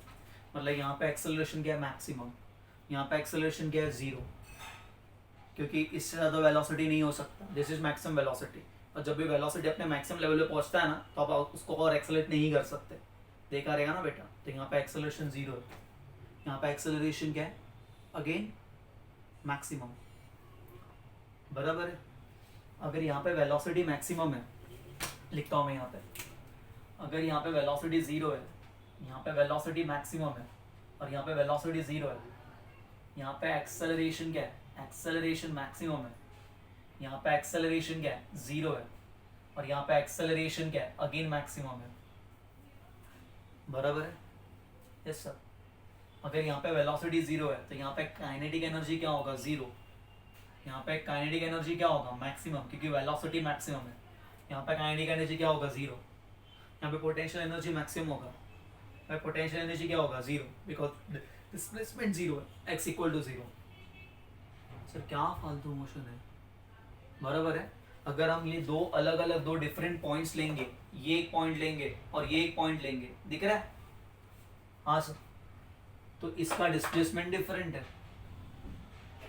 मतलब यहाँ पे एक्सेलरेशन क्या है, मैक्सिमम। यहाँ पे एक्सेलरेशन क्या है, 0, क्योंकि इससे ज़्यादा वेलोसिटी नहीं हो सकता। This is maximum velocity. और जब भी वेलोसिटी अपने मैक्सिमम लेवल पे पहुंचता है ना, तो आप उसको और एक्सेलरेट नहीं कर सकते। देखा रहेगा ना बेटा। तो यहाँ पे एक्सेलरेशन 0 है, यहाँ पे एक्सेलरेशन क्या है, अगेन मैक्सिमम, बराबर है। अगर यहाँ पे वेलोसिटी मैक्सिमम है, लिखता हूँ मैं यहाँ पे, अगर यहाँ पे वेलोसिटी 0 है, यहाँ पे वेलोसिटी मैक्सिमम है, और यहाँ पे वेलोसिटी 0 है, यहाँ पे एक्सेलरेशन क्या है, एक्सेलरेशन मैक्सिमम है, यहाँ पे एक्सेलरेशन क्या है, 0 है, और यहाँ पे एक्सेलरेशन क्या है, अगेन मैक्सिमम है, बराबर है। Yes sir. अगर यहाँ पे वेलोसिटी 0 है, तो यहाँ पे काइनेटिक एनर्जी क्या होगा, 0। यहाँ पे काइनेटिक एनर्जी क्या होगा, मैक्सिमम, क्योंकि वेलोसिटी मैक्सिमम है। यहाँ पे काइनेटिक एनर्जी क्या होगा, 0। यहाँ पे पोटेंशियल एनर्जी मैक्सिमम होगा, यहाँ पोटेंशियल एनर्जी क्या होगा, 0, बिकॉज डिस्प्लेसमेंट 0 है, एक्स इक्वल टू 0। सर क्या फालतू मोशन है, बराबर है। अगर हम ये दो अलग अलग, दो डिफरेंट पॉइंट्स लेंगे, ये एक पॉइंट लेंगे और ये एक पॉइंट लेंगे, दिख रहा है, हाँ सर, तो इसका डिस्प्लेसमेंट डिफरेंट है,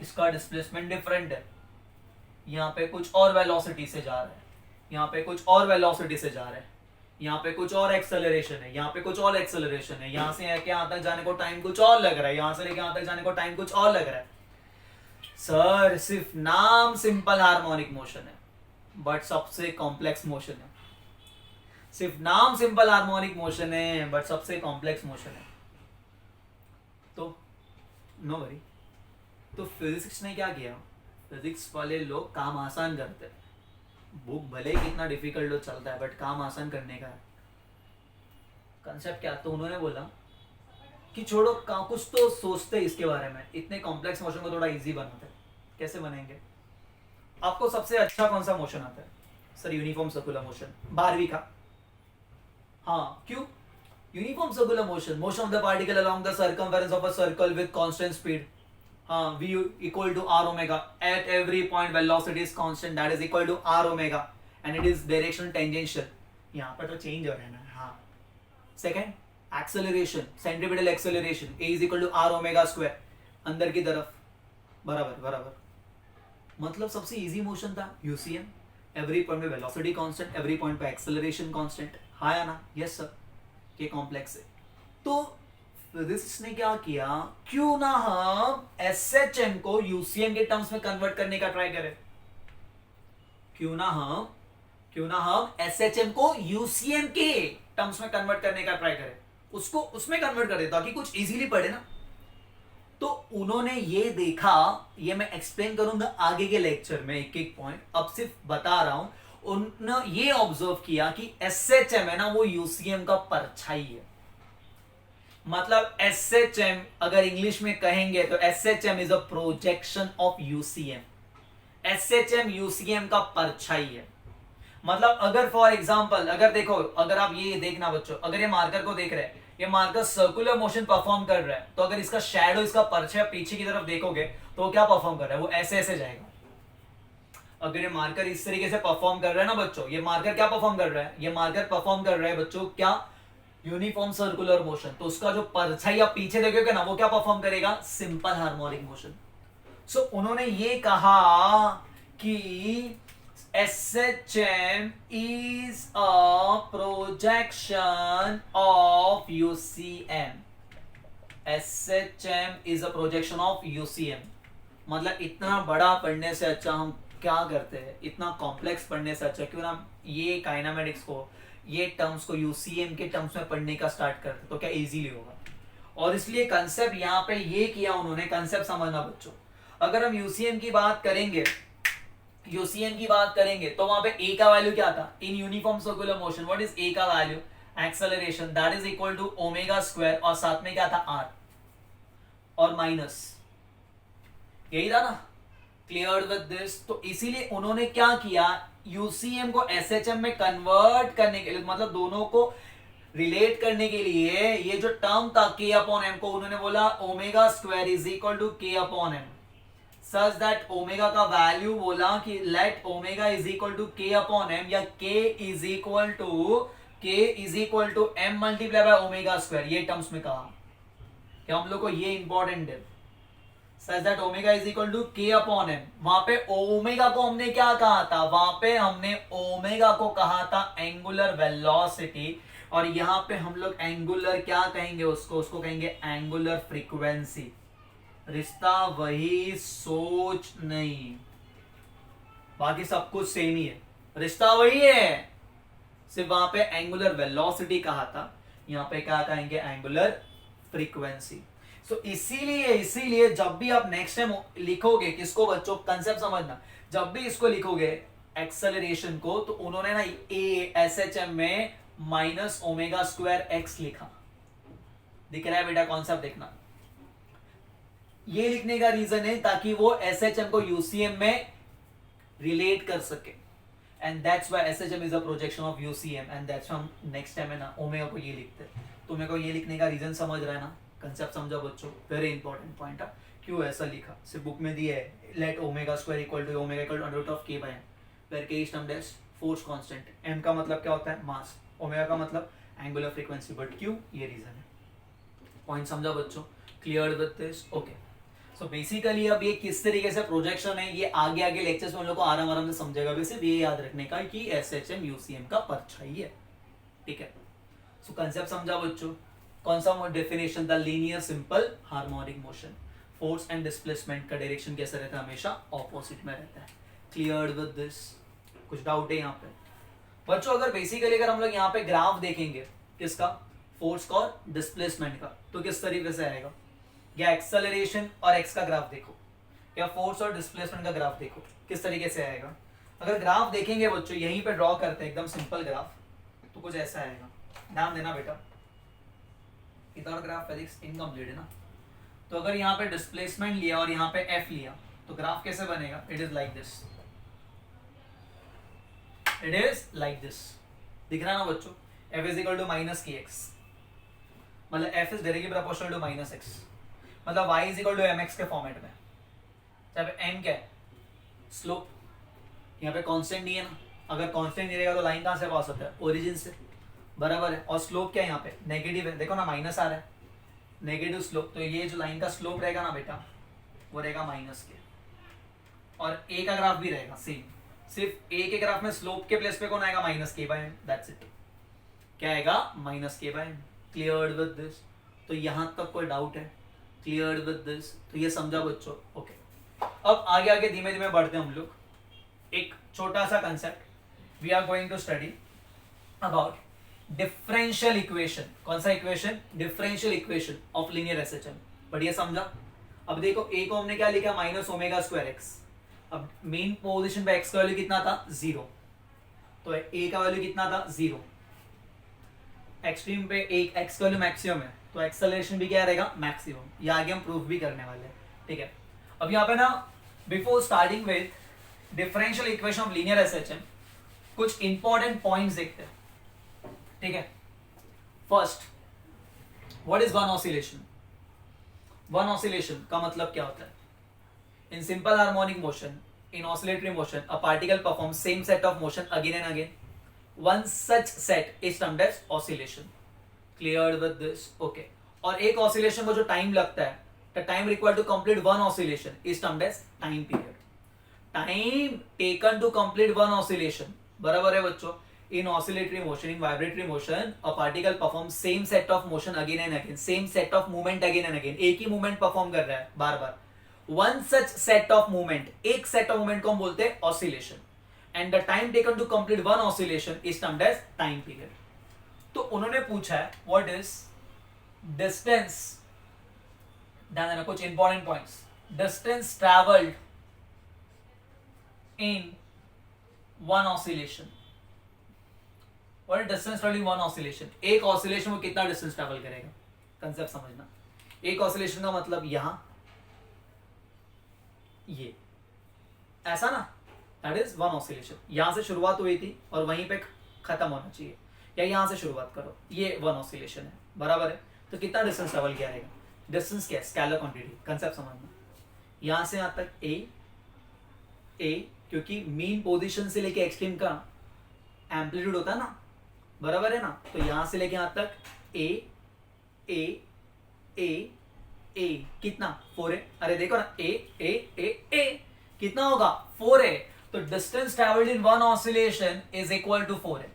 इसका डिस्प्लेसमेंट डिफरेंट है। यहाँ पे कुछ और वेलोसिटी से जा रहा है, यहाँ पे कुछ और वेलोसिटी से जा रहा है, यहाँ पे कुछ और एक्सेलरेशन है, यहाँ पे कुछ और एक्सेलरेशन है, यहाँ से लेके यहाँ तक जाने को टाइम कुछ और लग रहा है, यहाँ से लेके यहाँ तक जाने को टाइम कुछ और लग रहा है। सर सिर्फ नाम सिंपल हार्मोनिक मोशन है, बट सबसे कॉम्प्लेक्स मोशन है। सिर्फ नाम सिंपल हार्मोनिक मोशन है, बट सबसे कॉम्प्लेक्स मोशन है। तो नो वरी। तो फिजिक्स ने क्या किया, फिजिक्स वाले लोग काम आसान करते हैं। बुक भले कितना डिफिकल्ट हो चलता है, बट काम आसान करने का कंसेप्ट क्या, तो उन्होंने बोला कि छोड़ो कुछ तो सोचते इसके बारे में, इतने कॉम्प्लेक्स मोशन को थोड़ा इजी बनाते। कैसे बनेंगे? आपको सबसे अच्छा कौन सा मोशन आता है? सर यूनिफॉर्म सर्कुलर मोशन, 12वीं का। हाँ क्यों? Uniform circular motion, motion of the particle along the circumference of a circle with constant speed. हाँ, v equal to r omega, at every point velocity is constant, that is equal to r omega and it is direction tangential। यहाँ पर तो चेंज हो रहा है ना। हाँ, second acceleration, centripetal acceleration, a is equal to r omega square, अंदर की तरफ, बराबर बराबर। मतलब सबसे इजी मोशन था यूसीएम, एवरी पॉइंट पे वेलोसिटी कांस्टेंट, एवरी पॉइंट पे एक्सेलरेशन कांस्टेंट। हाँ या ना? Yes sir. ये कॉम्प्लेक्स है। तो फिजिक्स ने क्या किया, क्यों ना हम एसएचएम को यूसीएम के टर्म्स में कन्वर्ट करने का ट्राई करें। क्यों ना हम एसएचएम को यूसीएम के टर्म्स में कन्वर्ट करने का ट्राई करें, उसको उसमें कन्वर्ट कर दे ताकि कुछ इजीली पढ़े ना। तो उन्होंने ये देखा, ये मैं एक्सप्लेन करूंगा आगे के लेक्चर में एक एक पॉइंट, अब सिर्फ बता रहा हूं। उन्होंने ये ऑब्जर्व किया कि एसएचएम है ना, वो यूसीएम का परछाई है। मतलब एसएचएम अगर इंग्लिश में कहेंगे तो SHM is a projection of UCM. SHM UCM का परछाई है। मतलब अगर फॉर एग्जांपल, अगर देखो, अगर आप ये देखना बच्चों, अगर ये मार्कर को देख रहे हैं, ये मार्कर सर्कुलर मोशन परफॉर्म कर रहा है, तो अगर इसका शैडो, इसका परछाई पीछे की तरफ देखोगे तो वो क्या परफॉर्म कर रहा है, वो ऐसे ऐसे जाएगा। अगर ये मार्कर इस तरीके से परफॉर्म कर रहा है ना बच्चों, ये मार्कर क्या परफॉर्म कर रहा है, ये मार्कर परफॉर्म कर रहा है बच्चों क्या, यूनिफॉर्म सर्कुलर मोशन। तो उसका जो परछाई आप पीछे देखोगे ना, वो क्या परफॉर्म करेगा, सिंपल हार्मोनिक मोशन। सो उन्होंने ये कहा कि SHM is a projection of UCM। SHM is a projection of UCM। मतलब इतना बड़ा पढ़ने से अच्छा हम क्या करते हैं, इतना कॉम्प्लेक्स पढ़ने से अच्छा क्यों ना ये काइनेमेटिक्स को, ये टर्म्स को UCM के टर्म्स में पढ़ने का स्टार्ट करते, तो क्या इजीली होगा। और इसलिए कंसेप्ट यहाँ पे ये किया उन्होंने, कंसेप्ट समझना बच्चों। अगर हम UCM की बात करेंगे, UCM की बात करेंगे तो वहां पे A का वैल्यू क्या था, in uniform circular motion what is A का value, acceleration that is equal to omega square, और साथ में क्या था R और माइनस, यही था ना, क्लियर विद दिस। तो इसीलिए उन्होंने क्या किया, UCM को SHM में कन्वर्ट करने के लिए, मतलब दोनों को रिलेट करने के लिए, ये जो टर्म था K अपॉन M को उन्होंने बोला omega square is equal to K upon M, such that omega का वैल्यू बोला कि let omega is equal to K upon M, या K is equal to M multiply by omega square, ये टर्म्स में कहा कि हम लोग को ये इंपॉर्टेंट है, such that omega is equal to K upon M। वहां पे ओमेगा को हमने क्या कहा था, वहां पे हमने ओमेगा को कहा था एंगुलर वेलोसिटी, और यहां पे हम लोग एंगुलर क्या कहेंगे उसको कहेंगे एंगुलर फ्रीक्वेंसी। रिश्ता वही, सोच नहीं, बाकी सब कुछ सेम ही है, रिश्ता वही है, सिर्फ वहां पे एंगुलर वेलोसिटी कहा था, यहां पे क्या कहेंगे एंगुलर फ्रीक्वेंसी। सो इसीलिए जब भी आप नेक्स्ट टाइम लिखोगे, किसको बच्चों, कंसेप्ट समझना, जब भी इसको लिखोगे एक्सेलरेशन को, तो उन्होंने ना SHM में माइनस ओमेगा स्क्वायर एक्स लिखा, दिख रहा है बेटा, कॉन्सेप्ट देखना। ये लिखने का रीजन है ताकि वो SHM को UCM में रिलेट कर सके, and that's why SHM is a projection of UCM, and that's हम नेक्स्ट टाइम है ना ओमेगा को ये लिखते हैं। तो मेरे को ये लिखने का रीजन समझ रहा है ना, कंसेप्ट समझा बच्चों, वेरी इंपॉर्टेंट पॉइंट है। क्यों ऐसा लिखा, सिर्फ बुक में दिया है let omega square equal to omega equal to under root of K by M, where K is termed as force constant, M का मतलब क्या होता है, मास, ओमेगा का मतलब एंगुलर फ्रीक्वेंसी, बट क्यों, ये रीजन है। पॉइंट समझा बच्चों, clear with this, okay. So basically अब ये किस तरीके से प्रोजेक्शन है, ये आगे आगे लेक्चर्स में उन लोग को आराम से समझेगा, भी सिर्फ ये याद रखने का कि SHM UCM का परछाई है, ठीक है। सो कंसेप्ट समझा बच्चों, कौन सा definition, the linear simple harmonic motion, force and displacement का डायरेक्शन कैसा रहता है, हमेशा ऑपोजिट में रहता है, क्लियर विद दिस। कुछ डाउट है यहाँ पे बच्चों? अगर बेसिकली अगर हम लोग यहाँ पे ग्राफ देखेंगे किसका, फोर्स का और डिस्प्लेसमेंट का, तो किस तरीके से आएगा, या एक्सेलरेशन और एक्स का ग्राफ देखो, या फोर्स और डिस्प्लेसमेंट का ग्राफ देखो, किस तरीके से आएगा। अगर ग्राफ देखेंगे बच्चों, यहीं पे ड्रॉ करते हैं एकदम सिंपल ग्राफ, तो कुछ ऐसा आएगा, ध्यान देना बेटा, इधर ग्राफ फिजिक्स इनकम्प्लीट है ना। तो अगर यहाँ पे डिस्प्लेसमेंट लिया और यहाँ पे एफ लिया, तो ग्राफ कैसे बनेगा, it is like this, it is like this, दिख रहा है ना बच्चों, F is equal to minus k x, मतलब F is directly proportional to minus x, मतलब y is equal to m x के फॉर्मेट में, जब m क्या है, स्लोप, यहाँ पे कांस्टेंट नहीं है ना, अगर कांस्टेंट नहीं रहेगा तो लाइन कहाँ से पास होता है, ओरिजिन से, बराबर है। और स्लोप क्या है यहाँ पे, नेगेटिव है, देखो ना माइनस आ रहा है, नेगेटिव स्लोप, तो ये जो लाइन का स्लोप रहेगा ना बेटा, वो रहेगा माइनस के, और a का ग्राफ भी रहेगा सेम, सिर्फ a के ग्राफ में स्लोप के प्लेस पे कौन आएगा, minus k by M, that's it, क्या आएगा, minus k by m, clear with this. तो यहाँ तक कोई डाउट है, क्लियर विद दिस, तो ये समझा बच्चों, ओके। अब आगे आगे धीमे धीमे बढ़ते हैं हम लोग, एक छोटा सा concept, we are going to study about differential equation. कौन सा equation, differential equation of linear SHM, बढ़िया समझा। अब देखो a को हमने क्या लिखा, माइनस ओमेगा स्क्वायर एक्स, अब मेन पोजीशन पे x का वैल्यू कितना था, 0, तो a का वैल्यू कितना था, 0, एक्सट्रीम पे एक x का वैल्यू मैक्सिमम है, तो एक्सेलरेशन भी क्या रहेगा, मैक्सिमम, ये आगे हम प्रूफ भी करने वाले हैं, ठीक है। अब यहाँ पे ना, before starting with differential equation of linear SHM, कुछ इंपॉर्टेंट पॉइंट्स देखते हैं, ठीक है। First, what is one oscillation, one oscillation का मतलब क्या होता है, in simple harmonic motion, in oscillatory motion, a particle perform same set of motion again and again, one such set is termed as oscillation, cleared with this, okay। और एक oscillation को जो टाइम लगता है, the time required to complete one oscillation is termed as time period, time taken to complete one oscillation, बराबर है बच्चों, in oscillatory motion, in vibratory motion, a particle performs same set of motion again and again, same set of movement again and again. एक ही movement perform कर रहा है बार बार. One such set of movement, एक set of movement को हम बोलते हैं oscillation, and the time taken to complete one oscillation is termed as time period. तो उन्होंने पूछा है what is distance, ध्यान देना कुछ important points. Distance traveled in one oscillation. What is distance traveled in one oscillation? एक oscillation में कितना distance travel करेगा, कंसेप्ट समझना. एक oscillation का मतलब यहां ये ऐसा ना, that is one oscillation. यहां से शुरुआत हुई थी और वहीं पे खत्म होना चाहिए, या यहां से शुरुआत करो, ये one oscillation है, बराबर है. तो कितना distance travel किया रहेगा? Distance क्या है? स्केलर क्वांटिटी, कंसेप्ट समझना. यहां से यहां तक a क्योंकि मीन पोजीशन से लेके एक्सट्रीम का एम्पलीट्यूड होता है ना, बराबर है ना. तो यहां से लेके यहां तक ए कितना 4 है. अरे देखो ना, ए कितना होगा 4 है. तो distance travelled in one oscillation is equal to 4 है.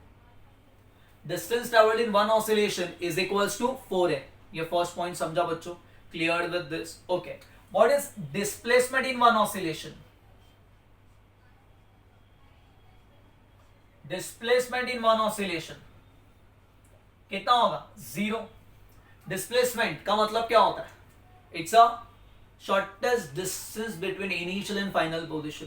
Distance travelled in one oscillation is equals to 4 है. ये फर्स्ट पॉइंट समझा बच्चों, clear with this. Okay, what is displacement in one oscillation? Displacement in one oscillation कितना होगा? 0. डिस्प्लेसमेंट का मतलब क्या होता है? It's a shortest distance between initial and final position.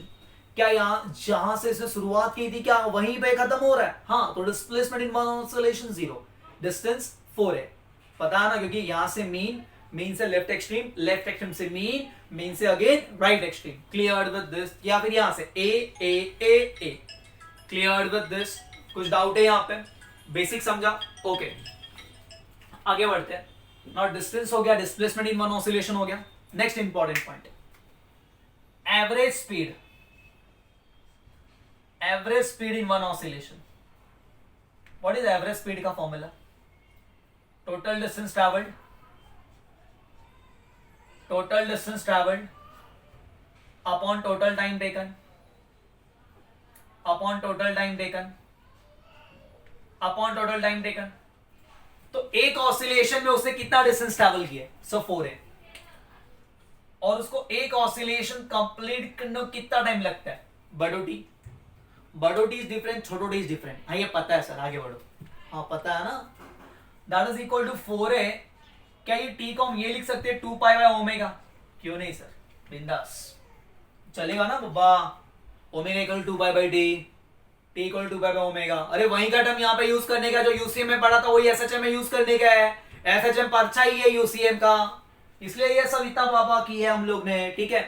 क्या यहां जहां से इसे शुरुआत की थी क्या वहीं पे खत्म हो रहा है? हाँ, तो displacement in one oscillation 0, distance 4 है. पता है ना, क्योंकि यहां से मीन से लेफ्ट एक्सट्रीम से मीन से again right extreme. Clear with this? या फिर यहां से ए. Clear with this? कुछ डाउट है यहां पे? बेसिक समझा? ओके, आगे बढ़ते हैं. नाउ डिस्टेंस हो गया, डिस्प्लेसमेंट इन वन ऑसिलेशन हो गया. Next important point, average speed. Average speed in one oscillation. What is average speed का formula? Total distance travelled upon total time taken upon total time taken. तो एक ऑसिलेशन में उसने कितना डिस्टेंस ट्रैवल किया? सो 4 है. और उसको एक ऑसिलेशन कंप्लीट करने को कितना टाइम लगता है? बड़ो टी इज डिफरेंट, छोटो टी इज डिफरेंट. हाँ, ये पता है सर, आगे बढ़ो. हाँ, पता है ना, दैट इज इक्वल टू 4 है. क्या ये टी को हम ये लिख सकते हैं 2 पाई बाय ओमेगा? क्यों नहीं सर, बिंदास चलेगा ना बब्बा. Omega equal 2 pi by T, T equal 2 pi by omega. अरे वही का टर्म यहाँ पे यूज करने का जो यूसीएम में पढ़ा था, वही एसएचएम में यूज करने का है. एसएचएम परचा ही है यूसीएम का, इसलिए ये सविता बाबा की है हम लोग ने. ठीक है,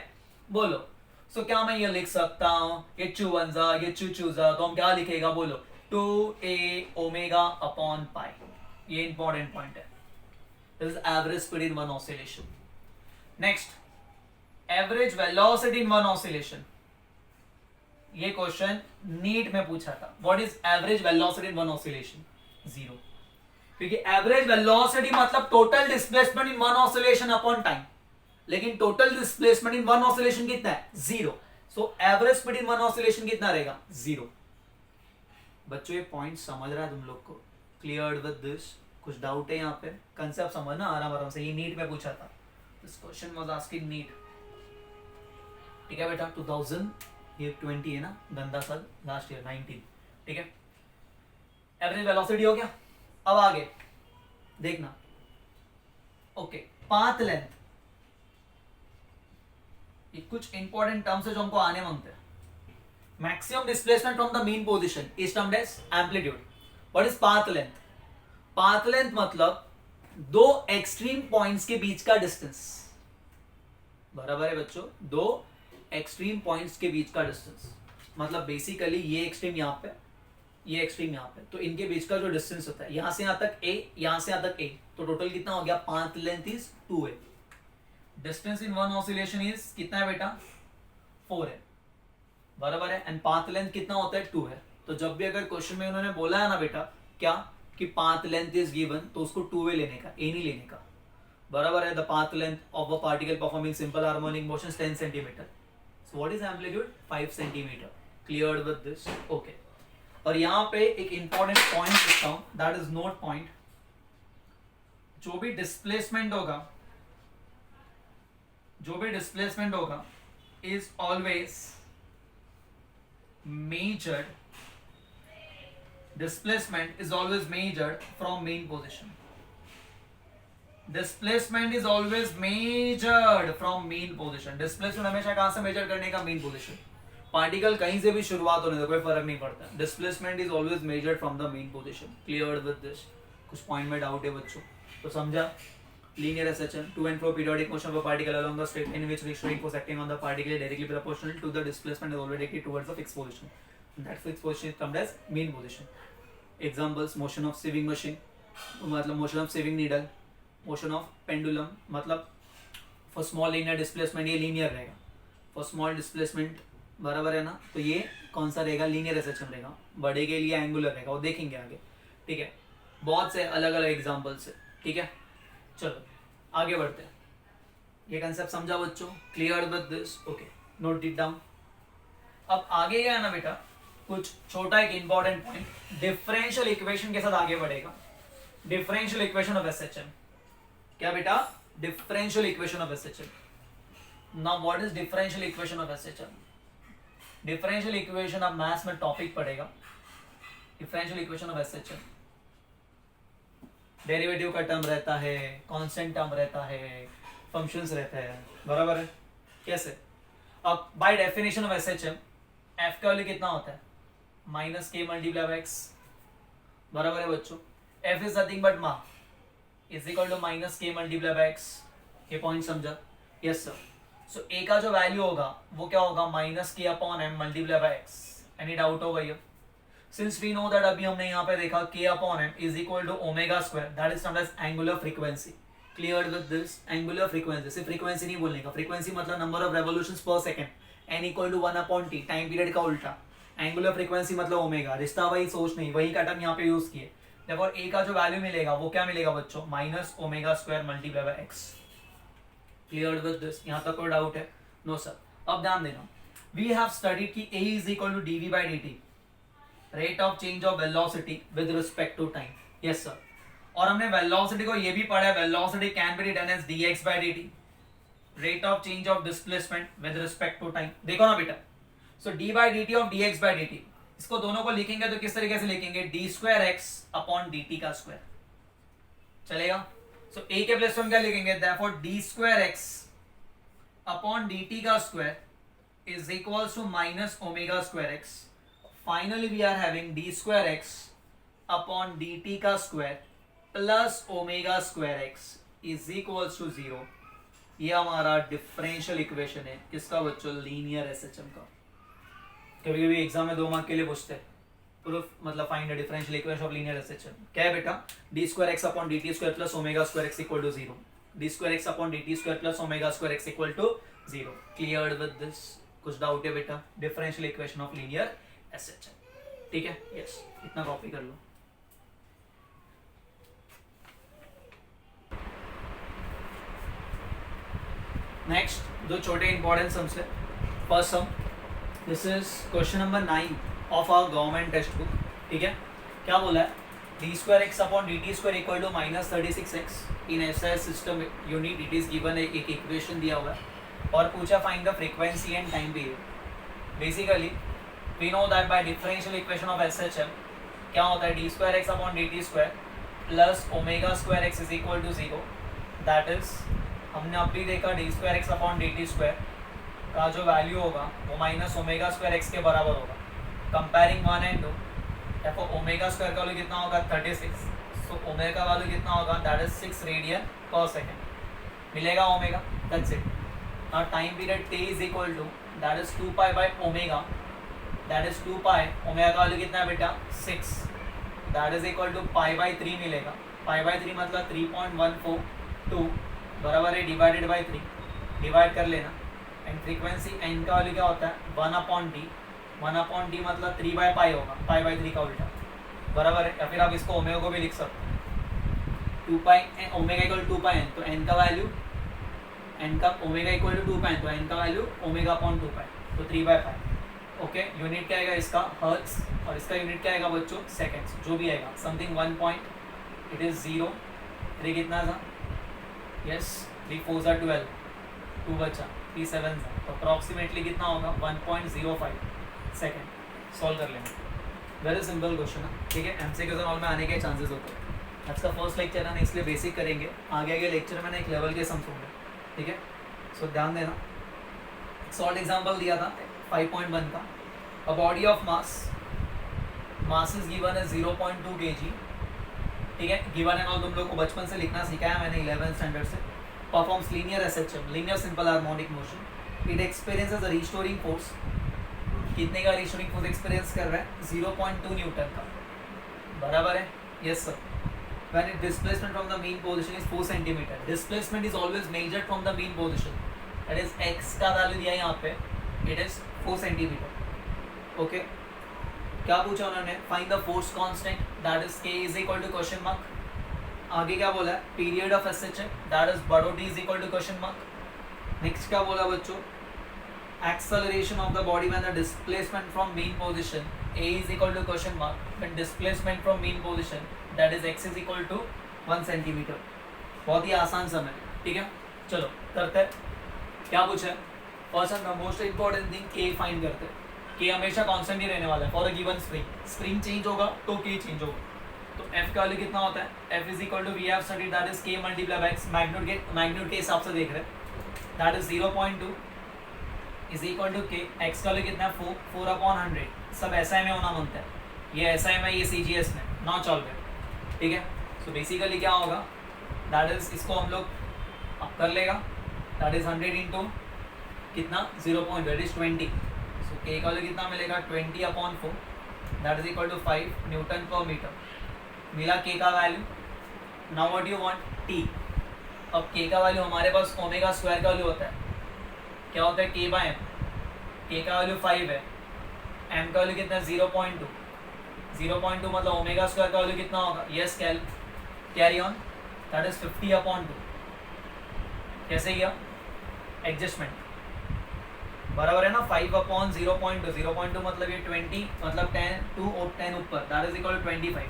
बोलो. सो क्या मैं ये लिख सकता हूं, ये चूवंजा, ये चूचूजा, तो हम क्या लिखेगा? बोलो, 2a ओमेगा अपॉन पाई. ये इंपॉर्टेंट पॉइंट है. This is average speed in one oscillation. Next, average velocity in one oscillation. ये क्वेश्चन नीट में पूछा था. What is average velocity in one oscillation? 0. क्योंकि एवरेज वेलोसिटी मतलब total displacement in one oscillation upon time, लेकिन total displacement in one oscillation कितना है? 0. सो average speed in one oscillation कितना रहेगा? 0. बच्चों ये पॉइंट समझ रहा है तुम लोग को? Clear with this? कुछ डाउट है यहाँ पे? कंसेप्ट समझना आराम से. ये नीट में पूछा था. This question was asking NEET. ठीक है बेटा, 2020 है ना, गंदा साल, लास्ट ईयर 19. ठीक है, एवरेज वेलोसिटी हो गया. अब आगे देखना. Okay, path length. ये कुछ इंपॉर्टेंट टर्म्स है जो हमको आने मांगते हैं. Maximum displacement from the mean position is termed as amplitude. What is path length? Path length मतलब दो एक्सट्रीम पॉइंट्स के बीच का डिस्टेंस. बराबर है बच्चों, दो एक्सट्रीम पॉइंट्स के बीच का डिस्टेंस. मतलब बेसिकली ये एक्सट्रीम यहाँ पे, ये एक्सट्रीम यहाँ पे, तो इनके बीच का जो डिस्टेंस होता है, यहां से यहां तक a, यहां से यहां तक a, तो टोटल कितना हो गया? Path length is 2a. Distance in one oscillation is कितना है बेटा? 4 है. बराबर है. एंड पाथ लेंथ कितना होता है? 2 है. तो जब भी अगर क्वेश्चन में उन्होंने बोला है ना बेटा क्या कि पाथ लेंथ इज गिवन, तो उसको 2a लेने का, a नहीं लेने का. बराबर है. The path length of a particle performing simple harmonic motion 10 centimetre. So what is amplitude? 5 centimetre. Cleared with this? Okay. और यहाँ पे एक इंपॉर्टेंट पॉइंट लिखता हूं, दैट इज नोट पॉइंट. जो भी डिस्प्लेसमेंट होगा is always measured, displacement is always measured from mean position. Displacement is always measured from mean position. Displacement हमेशा कहां से मेजर करने का? mean position. पार्टिकल कहीं से भी शुरुआत होने दो, कोई फर्क नहीं पड़ता. Displacement is always measured from the mean position. Cleared with this? कुछ पॉइंट में डाउट है बच्चों तो समझा? Linear SHM, to and fro periodic motion of a particle along the straight in which restraining force acting on the particle is directly proportional to the displacement is already directed towards the fixed position. That fixed position is termed as mean position. Examples: motion of sieving machine, मतलब motion of sieving needle, motion of pendulum, मतलब for small linear displacement ये linear रहेगा, for small displacement बराबर है ना, तो ये कौन सा रहेगा? linear SHM रहेगा. बड़े के लिए angular रहेगा, वो देखेंगे आगे. ठीक है, बहुत से अलग अलग एग्जाम्पल्स है. ठीक है, चलो आगे बढ़ते हैं. ये कंसेप्ट समझा बच्चों? Clear with this? Okay, note it down. अब आगे क्या है ना बेटा, कुछ छोटा एक इंपॉर्टेंट पॉइंट, डिफरेंशियल इक्वेशन के साथ आगे बढ़ेगा. Differential equation of SHM. क्या बेटा? Differential equation of SHM. Now what is differential equation of SHM? Differential equation अब मैथ्स में टॉपिक पड़ेगा. Differential equation of SHM, derivative का टर्म रहता है, कांस्टेंट टर्म रहता है, फंक्शंस रहते हैं, बराबर है. कैसे? अब by definition of SHM F का वैल्यू कितना होता है? माइनस के मल्टीप्लाई बाय एक्स, बराबर है बच्चों. F is nothing but ma is equal to minus के मल्टीप्लाई बाय एक्स. ये पॉइंट समझा? Yes sir. सो ए का जो वैल्यू होगा वो क्या होगा? माइनस के upon M multiply by X. Any doubt होगा ये? सिंस वी नो दैट अभी हमने यहाँ पे देखा K upon M is equal to omega square, that is termed as angular frequency. Clear with this? Angular frequency, सिर्फ फ्रीक्वेंसी नहीं बोलने का. फ्रीक्वेंसी मतलब number of revolutions per second, n equal to 1/t, time period का उल्टा. एंगुलर फ्रीक्वेंसी मतलब ओमेगा, रिश्ता वही, सोच नहीं, वही का टर्म यहाँ पे यूज किए. देखो ए का जो वैल्यू मिलेगा वो क्या मिलेगा बच्चों? Minus omega square multiply by x. Clear with this? यहाँ तक कोई डाउट है? No sir. अब ध्यान देना, वी हैव स्टडीड कि a is equal to dv by dt, rate of change of velocity with respect to time. Yes sir. और हमने वेलोसिटी को ये भी पढ़ा है, velocity can be written as dx by dt, rate of change of displacement with respect to time. देखो ना बेटा, so d by dt of dx by dt, इसको दोनों को लिखेंगे तो किस तरीके से लिखेंगे? d square x upon dt का स्क्वायर. चलेगा? सो a के प्लेस में क्या लिखेंगे? Therefore d square x upon dt का square is equals to minus omega square x. Finally we are having d square x upon dt का square plus omega square x is equals to 0. ये हमारा डिफरेंशियल इक्वेशन है. किसका बच्चों? लीनियर एसएचएम का. कभी कभी एग्जाम में 2 मार्क के लिए पूछते हैं प्रूफ, मतलब find the differential equation of linear SHM. क्या है बेटा? d square x upon dt square plus omega square x equal to 0. d square x upon dt square plus omega square x equal to 0. Cleared with this? कुछ डाउट है बेटा? Differential equation of linear SHM. ठीक है? यस, इतना कॉपी कर लो. नेक्स्ट दो छोटे इंपॉर्टेंट सम्स है. First sum, this is question number 9 of our government text book. ठीक है? क्या बोला है? D square x upon d t square equal to minus 36x. In SI system unit it is given एक इक्वेशन दिया हुआ है और पूछा find the frequency and time period. Basically we know that by differential equation of SHM क्या होता है? D square x upon d t square plus omega square x is equal to 0. That is, हमने अभी देखा d square x upon d t square का जो वैल्यू होगा वो माइनस ओमेगा स्क्वायर एक्स के बराबर होगा. कंपेयरिंग 1 and 2, देखो ओमेगा स्क्वायर का वैल्यू कितना होगा? 36. सो ओमेगा का वैल्यू कितना होगा? That is 6 radian per second मिलेगा omega. That's it. Now time period t is equal to that is 2 pi by omega, that is 2 pi. Omega का वैल्यू कितना है बेटा? 6. That is equal to pi by 3 मिलेगा. पाई बाय 3 मतलब 3.142 बराबर है डिवाइडेड बाय 3. डिवाइड कर लेना. एंड फ्रीक्वेंसी एन का वैल्यू क्या होता है? 1/t. 1/t मतलब 3 बाय पाई होगा, पाई बाय 3 का उल्टा, बराबर है. या फिर आप इसको ओमेगा को भी लिख सकते हैं 2 pi omega equal to 2 pi n. तो एन का वैल्यू, एन का ओमेगा इक्वल टू 2 पाई, तो एन का वैल्यू ओमेगा अपॉन 2 पाई, तो 3 बाय पाई. ओके यूनिट क्या आएगा इसका हर्ट्स और इसका यूनिट क्या आएगा बच्चों सेकेंड्स जो भी आएगा समथिंग 1 पॉइंट इट इज 0 3 कितना था यस 3 4 ज़ा 12 2 बचा 3 7 ज़ा तो अप्रॉक्सीमेटली कितना होगा 1.05 सेकेंड सॉल्व कर लेंगे वेरी सिंपल क्वेश्चन है ठीक है एमसीक्यू ऑल में आने के चांसेस होते हैं आज का फर्स्ट लेक्चर है ना इसलिए बेसिक करेंगे आगे लेक्चर में ना एक लेवल के सम्स होंगे ठीक है सो ध्यान देना सॉल्व एग्जांपल दिया था 5.1 का a body of mass is given as 0.2 kg ठीक है गिवन एंड ऑल तुम लोग को बचपन से लिखना सिखाया मैंने 11th स्टैंडर्ड से performs linear SHM linear simple harmonic motion it experiences a restoring force कितने का रीस्टोरिंग फोर्स एक्सपीरियंस कर रहा है 0.2 न्यूटन का बराबर है yes sir when its displacement from the mean position is 4 centimeter displacement is always measured from the mean position that is x का वैल्यू दिया है यहाँ पे it is 4 centimeter okay क्या पूछा उन्होंने find the force constant that is k is equal to question mark आगे क्या बोला है period of SHM that is बड़ो d is equal to question mark next क्या बोला बच्चों acceleration of the body when the displacement from mean position a is equal to question mark when displacement from mean position that is x is equal to 1 centimetre बहुत ही आसान समय ठीक है चलो करते हैं क्या पूछा है first and most important thing k find करते हैं k हमेशा कांस्टेंट ही रहने वाला है for a given spring change होगा तो k चेंज होगा तो f का वैल्यू कितना होता है f is equal to we have studied that is k multiplied by x magnitude के हिसाब से देख रहे हैं that is 0.2 is equal to k x का वैल्यू कितना है 4 upon 100 सब SI में होना बनता है ये SI में ये CGS में नॉट सॉल्व ठीक है सो बेसिकली क्या होगा दैट इज इसको हम लोग अब कर लेगा दैट इज 100 इंटू कितना 0.2 इज 20 सो के का वैल्यू कितना मिलेगा 20 अपॉन 4 that is equal to 5 newton per metre मिला के का value now what you want t अब के का वैल्यू हमारे पास ओमेगा स्क्वायर का वैल्यू होता है क्या होता है के बाय एम के का वैल्यू 5 है एम का वैल्यू कितना है 0.2 0.2 मतलब ओमेगा स्क्वायर का वैल्यू कितना होगा yes carry on that is 50 upon 2 कैसे किया एडजस्टमेंट बराबर है ना 5 अपॉन 0.2 0.2 मतलब ये 20 मतलब 10 2 और 10 ऊपर that is equal to 25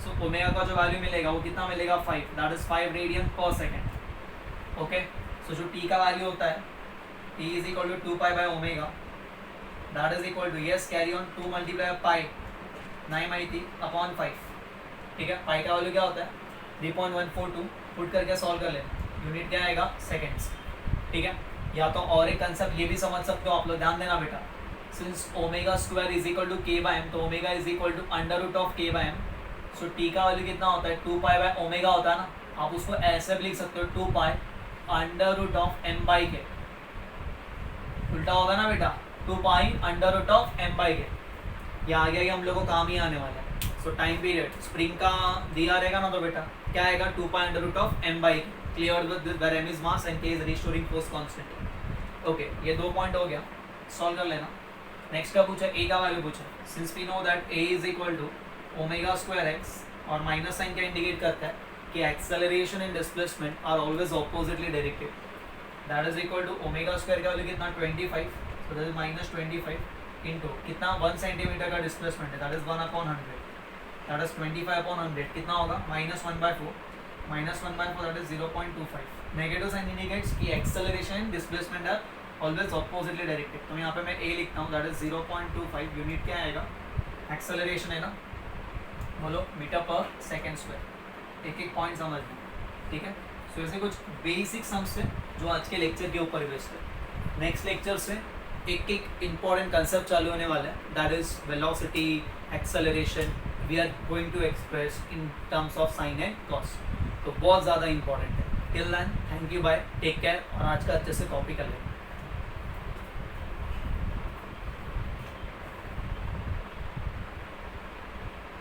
so omega का जो वैल्यू मिलेगा वो कितना मिलेगा 5 that is 5 radian per second okay so जो टी का वैल्यू होता है t is equal to 2 pi by omega that is equal to yes carry on 2 multiply pi 9 माइती अपॉन 5 ठीक है पाई का वैल्यू क्या होता है 3.142 पुट करके सॉल्व कर ले यूनिट क्या आएगा सेकेंड्स ठीक है या तो और एक कंसेप्ट ये भी समझ सकते हो आप लोग ध्यान देना बेटा since omega square is equal to k by m तो omega is equal to under root of k by m so t का वैल्यू कितना होता है 2 पाई बाय ओमेगा होता है ना आप उसको ऐसे भी लिख सकते हो 2 pi under root of M by k उल्टा होगा ना बेटा 2 pi under root of M by k ये आगे आगे हम लोग को काम ही आने वाला है सो टाइम पीरियड स्प्रिंग का दिया रहेगा ना तो बेटा क्या आएगा 2 pi under root of M by clear with M is mass and K is restoring force constant okay ये 2 पॉइंट हो गया सॉल्व कर लेना नेक्स्ट का पूछा ए का वैल्यू पूछा since we know that a is equal to omega square x और माइनस साइन क्या इंडिकेट करता है कि acceleration and displacement are always oppositely directed that is equal to omega square का वैल्यू कितना 25 so that is minus 25 into कितना 1 सेंटीमीटर का डिस्प्लेसमेंट है that is 1 upon 100 that is 25 upon 100 कितना होगा -1/4 -1/4 that is 0.25 negative sign indicates कि acceleration and displacement are always oppositely directed तो यहाँ पे मैं ए लिखता हूँ दैट इज 0.25 यूनिट क्या आएगा एक्सेलरेशन है ना बोलो मीटर पर सेकेंड स्क्वायर एक एक पॉइंट समझ लें ठीक है सो ऐसे कुछ बेसिक सम्स है जो आज के लेक्चर के ऊपर बेस्ड है नेक्स्ट लेक्चर से एक एक इंपॉर्टेंट कंसेप्ट चालू होने वाला है that is velocity acceleration we are going to express in terms of sine and cos तो बहुत ज़्यादा इंपॉर्टेंट है till then thank you bye take care और आज का अच्छे से कॉपी कर लें